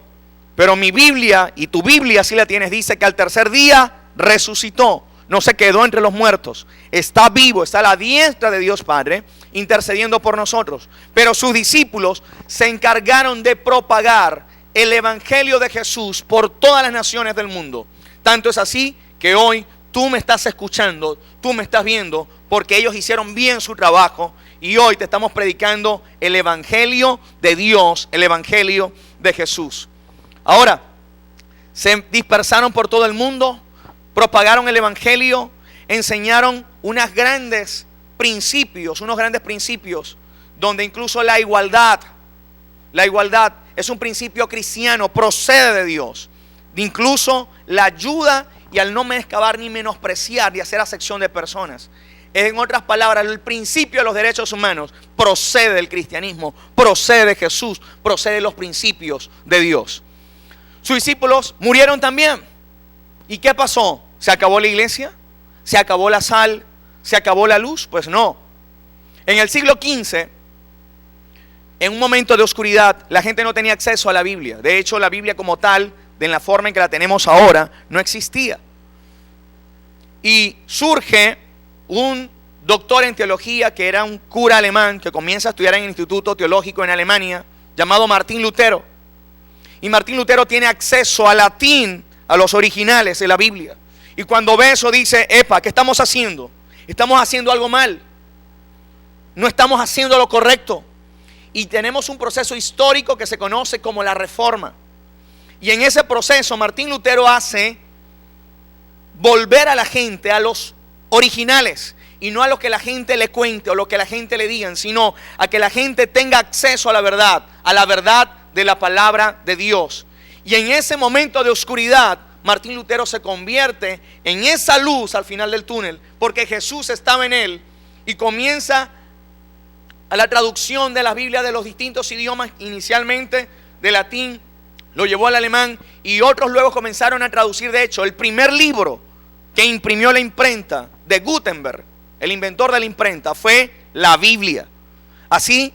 pero mi Biblia, y tu Biblia si la tienes, dice que al tercer día resucitó. No se quedó entre los muertos. Está vivo, está a la diestra de Dios Padre, intercediendo por nosotros. Pero sus discípulos se encargaron de propagar el evangelio de Jesús por todas las naciones del mundo. Tanto es así que hoy tú me estás escuchando, tú me estás viendo, porque ellos hicieron bien su trabajo. Y hoy te estamos predicando el evangelio de Dios, el evangelio de Jesús. Ahora, se dispersaron por todo el mundo, propagaron el evangelio, enseñaron unos grandes principios, donde incluso la igualdad es un principio cristiano, procede de Dios. Incluso la ayuda y al no menoscabar ni menospreciar y hacer acepción de personas. En otras palabras, el principio de los derechos humanos procede del cristianismo, procede de Jesús, procede de los principios de Dios. Sus discípulos murieron también. ¿Y qué pasó? ¿Se acabó la iglesia? ¿Se acabó la sal? ¿Se acabó la luz? Pues no. En el siglo XV, en un momento de oscuridad, la gente no tenía acceso a la Biblia. De hecho, la Biblia como tal, de la forma en que la tenemos ahora, no existía. Y surge un doctor en teología que era un cura alemán que comienza a estudiar en el Instituto Teológico en Alemania, llamado Martín Lutero. Y Martín Lutero tiene acceso al latín, a los originales de la Biblia. Y cuando ve eso dice: epa, ¿qué estamos haciendo? Estamos haciendo algo mal. No estamos haciendo lo correcto. Y tenemos un proceso histórico que se conoce como la Reforma. Y en ese proceso Martín Lutero hace volver a la gente a los originales. Y no a lo que la gente le cuente o lo que la gente le digan, sino a que la gente tenga acceso a la verdad de la palabra de Dios. Y en ese momento de oscuridad, Martín Lutero se convierte en esa luz al final del túnel, porque Jesús estaba en él y comienza a la traducción de las Biblias de los distintos idiomas, inicialmente de latín, lo llevó al alemán y otros luego comenzaron a traducir. De hecho, el primer libro que imprimió la imprenta de Gutenberg, el inventor de la imprenta, fue la Biblia. Así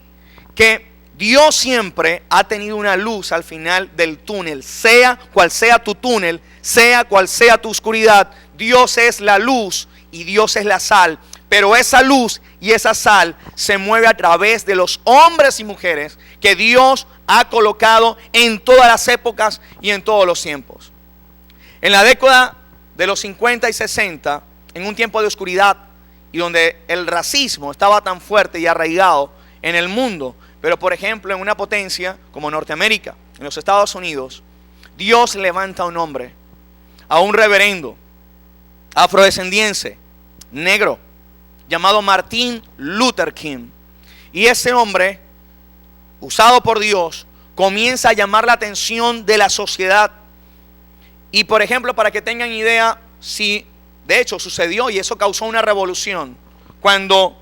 que Dios siempre ha tenido una luz al final del túnel, sea cual sea tu túnel, sea cual sea tu oscuridad. Dios es la luz y Dios es la sal, pero esa luz y esa sal se mueve a través de los hombres y mujeres que Dios ha colocado en todas las épocas y en todos los tiempos. En la década de los 50 y 60, en un tiempo de oscuridad y donde el racismo estaba tan fuerte y arraigado en el mundo, pero por ejemplo en una potencia como Norteamérica, en los Estados Unidos, Dios levanta a un hombre, a un reverendo afrodescendiente, negro, llamado Martin Luther King. Y ese hombre, usado por Dios, comienza a llamar la atención de la sociedad. Y por ejemplo, para que tengan idea, si de hecho sucedió, y eso causó una revolución, cuando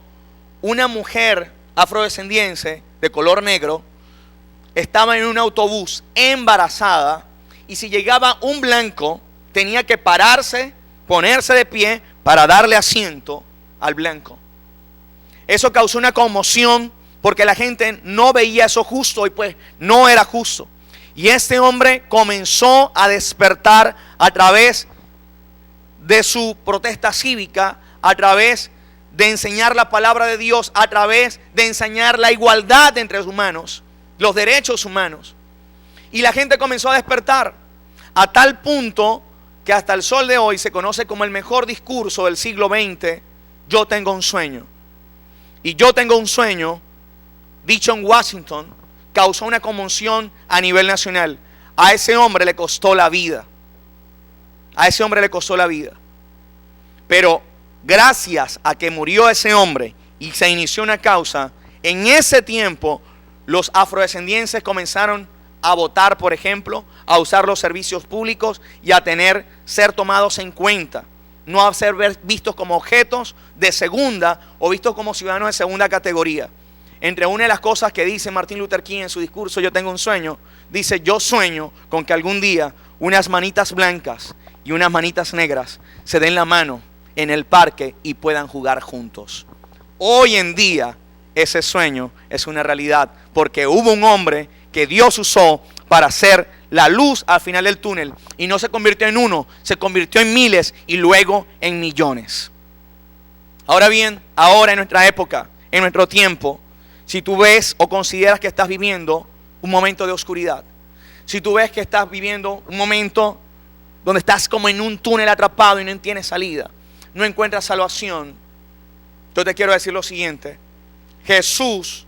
una mujer afrodescendiente de color negro estaba en un autobús embarazada, y si llegaba un blanco tenía que pararse, ponerse de pie para darle asiento al blanco. Eso causó una conmoción porque la gente no veía eso justo y pues no era justo. Y este hombre comenzó a despertar a través de su protesta cívica, a través de enseñar la palabra de Dios, a través de enseñar la igualdad entre los humanos, los derechos humanos. Y la gente comenzó a despertar a tal punto que hasta el sol de hoy se conoce como el mejor discurso del siglo XX. Yo tengo un sueño. Y yo tengo un sueño, dicho en Washington, causó una conmoción a nivel nacional. A ese hombre le costó la vida. A ese hombre le costó la vida. Pero gracias a que murió ese hombre y se inició una causa, en ese tiempo los afrodescendientes comenzaron a votar, por ejemplo, a usar los servicios públicos y a ser tomados en cuenta. No a ser vistos como objetos de segunda o vistos como ciudadanos de segunda categoría. Entre una de las cosas que dice Martin Luther King en su discurso Yo tengo un sueño, dice: yo sueño con que algún día unas manitas blancas y unas manitas negras se den la mano en el parque y puedan jugar juntos. Hoy en día ese sueño es una realidad porque hubo un hombre que Dios usó para ser la luz al final del túnel, y no se convirtió en uno, se convirtió en miles y luego en millones. Ahora bien, ahora en nuestra época, en nuestro tiempo, si tú ves o consideras que estás viviendo un momento de oscuridad, si tú ves que estás viviendo un momento donde estás como en un túnel atrapado y no tienes salida, no encuentras salvación, yo te quiero decir lo siguiente: Jesús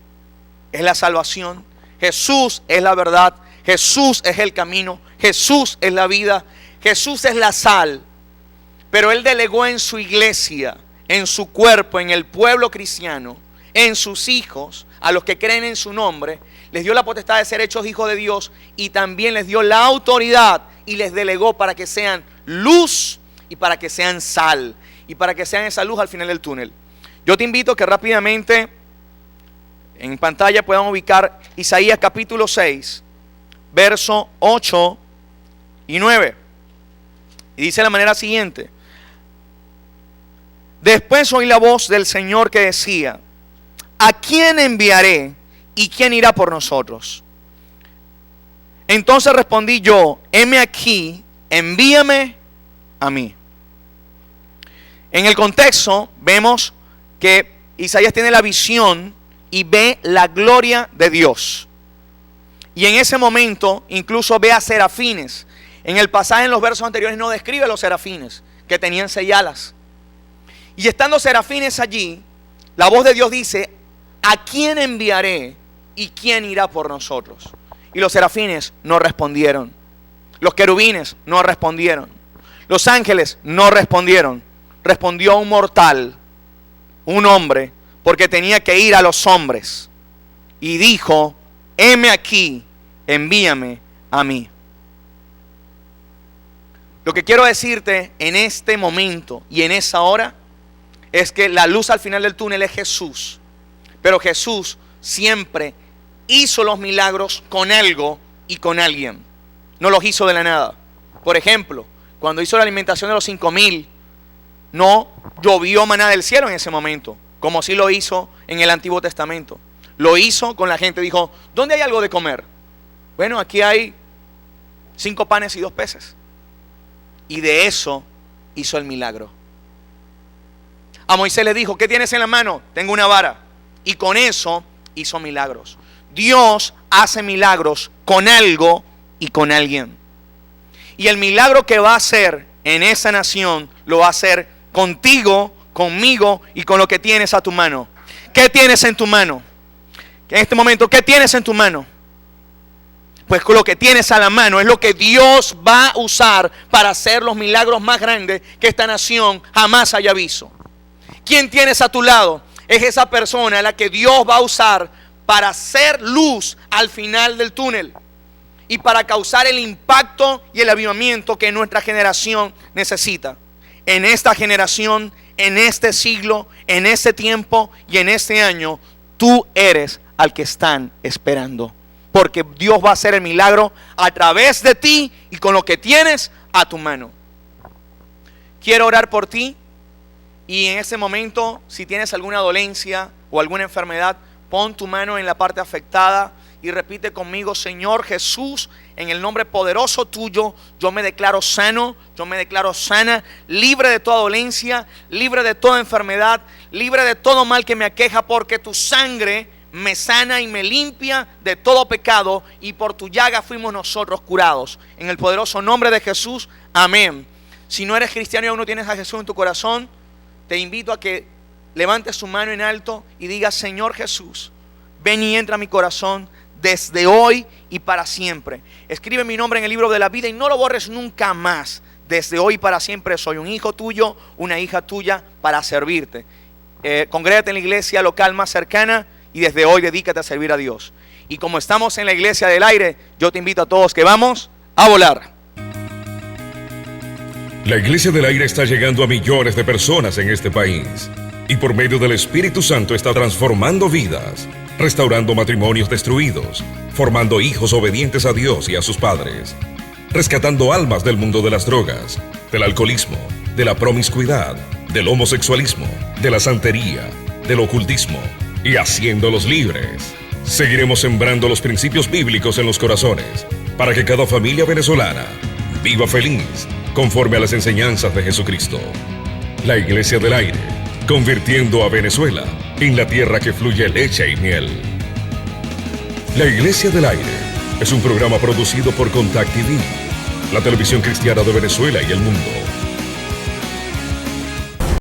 es la salvación, Jesús es la verdad, Jesús es el camino, Jesús es la vida, Jesús es la sal. Pero Él delegó en su iglesia, en su cuerpo, en el pueblo cristiano, en sus hijos, a los que creen en su nombre, les dio la potestad de ser hechos hijos de Dios, y también les dio la autoridad y les delegó para que sean luz y para que sean sal y para que sean esa luz al final del túnel. Yo te invito a que rápidamente en pantalla puedan ubicar Isaías capítulo 6, verso 8 y 9. Y dice de la manera siguiente: después oí la voz del Señor que decía: ¿a quién enviaré y quién irá por nosotros? Entonces respondí yo: heme aquí, envíame a mí. En el contexto vemos que Isaías tiene la visión y ve la gloria de Dios. Y en ese momento incluso ve a serafines. En el pasaje, en los versos anteriores, no describe a los serafines, que tenían 6 alas. Y estando serafines allí, la voz de Dios dice: ¿a quién enviaré y quién irá por nosotros? Y los serafines no respondieron. Los querubines no respondieron. Los ángeles no respondieron. Respondió un mortal, un hombre, porque tenía que ir a los hombres. Y dijo: heme aquí, envíame a mí. Lo que quiero decirte en este momento y en esa hora es que la luz al final del túnel es Jesús. Pero Jesús siempre hizo los milagros con algo y con alguien. No los hizo de la nada. Por ejemplo, cuando hizo la alimentación de los 5,000, no llovió maná del cielo en ese momento, como sí lo hizo en el Antiguo Testamento. Lo hizo con la gente. Dijo, ¿dónde hay algo de comer? Bueno, aquí hay 5 panes y 2 peces. Y de eso hizo el milagro. A Moisés le dijo, ¿qué tienes en la mano? Tengo una vara. Y con eso hizo milagros. Dios hace milagros con algo y con alguien. Y el milagro que va a hacer en esa nación, lo va a hacer contigo, conmigo y con lo que tienes a tu mano. ¿Qué tienes en tu mano? En este momento, ¿qué tienes en tu mano? Pues con lo que tienes a la mano es lo que Dios va a usar para hacer los milagros más grandes que esta nación jamás haya visto. ¿Quién tienes a tu lado? Es esa persona a la que Dios va a usar para hacer luz al final del túnel y para causar el impacto y el avivamiento que nuestra generación necesita. En esta generación, en este siglo, en este tiempo y en este año, tú eres al que están esperando. Porque Dios va a hacer el milagro a través de ti y con lo que tienes a tu mano. Quiero orar por ti y en ese momento, si tienes alguna dolencia o alguna enfermedad, pon tu mano en la parte afectada y repite conmigo: Señor Jesús, en el nombre poderoso tuyo, yo me declaro sano, yo me declaro sana, libre de toda dolencia, libre de toda enfermedad, libre de todo mal que me aqueja, porque tu sangre me sana y me limpia de todo pecado, y por tu llaga fuimos nosotros curados. En el poderoso nombre de Jesús, amén. Si no eres cristiano y aún no tienes a Jesús en tu corazón, te invito a que levantes tu mano en alto y digas: Señor Jesús, ven y entra a mi corazón desde hoy y para siempre. Escribe mi nombre en el libro de la vida y no lo borres nunca más. Desde hoy y para siempre soy un hijo tuyo, una hija tuya, para servirte. Congrégate en la iglesia local más cercana y desde hoy dedícate a servir a Dios. Y como estamos en la iglesia del aire, yo te invito a todos que vamos a volar. La Iglesia del Aire está llegando a millones de personas en este país y por medio del Espíritu Santo está transformando vidas, restaurando matrimonios destruidos, formando hijos obedientes a Dios y a sus padres, rescatando almas del mundo de las drogas, del alcoholismo, de la promiscuidad, del homosexualismo, de la santería, del ocultismo y haciéndolos libres. Seguiremos sembrando los principios bíblicos en los corazones para que cada familia venezolana viva feliz conforme a las enseñanzas de Jesucristo. La Iglesia del Aire, convirtiendo a Venezuela en la tierra que fluye leche y miel. La Iglesia del Aire es un programa producido por Contact TV, la televisión cristiana de Venezuela y el mundo.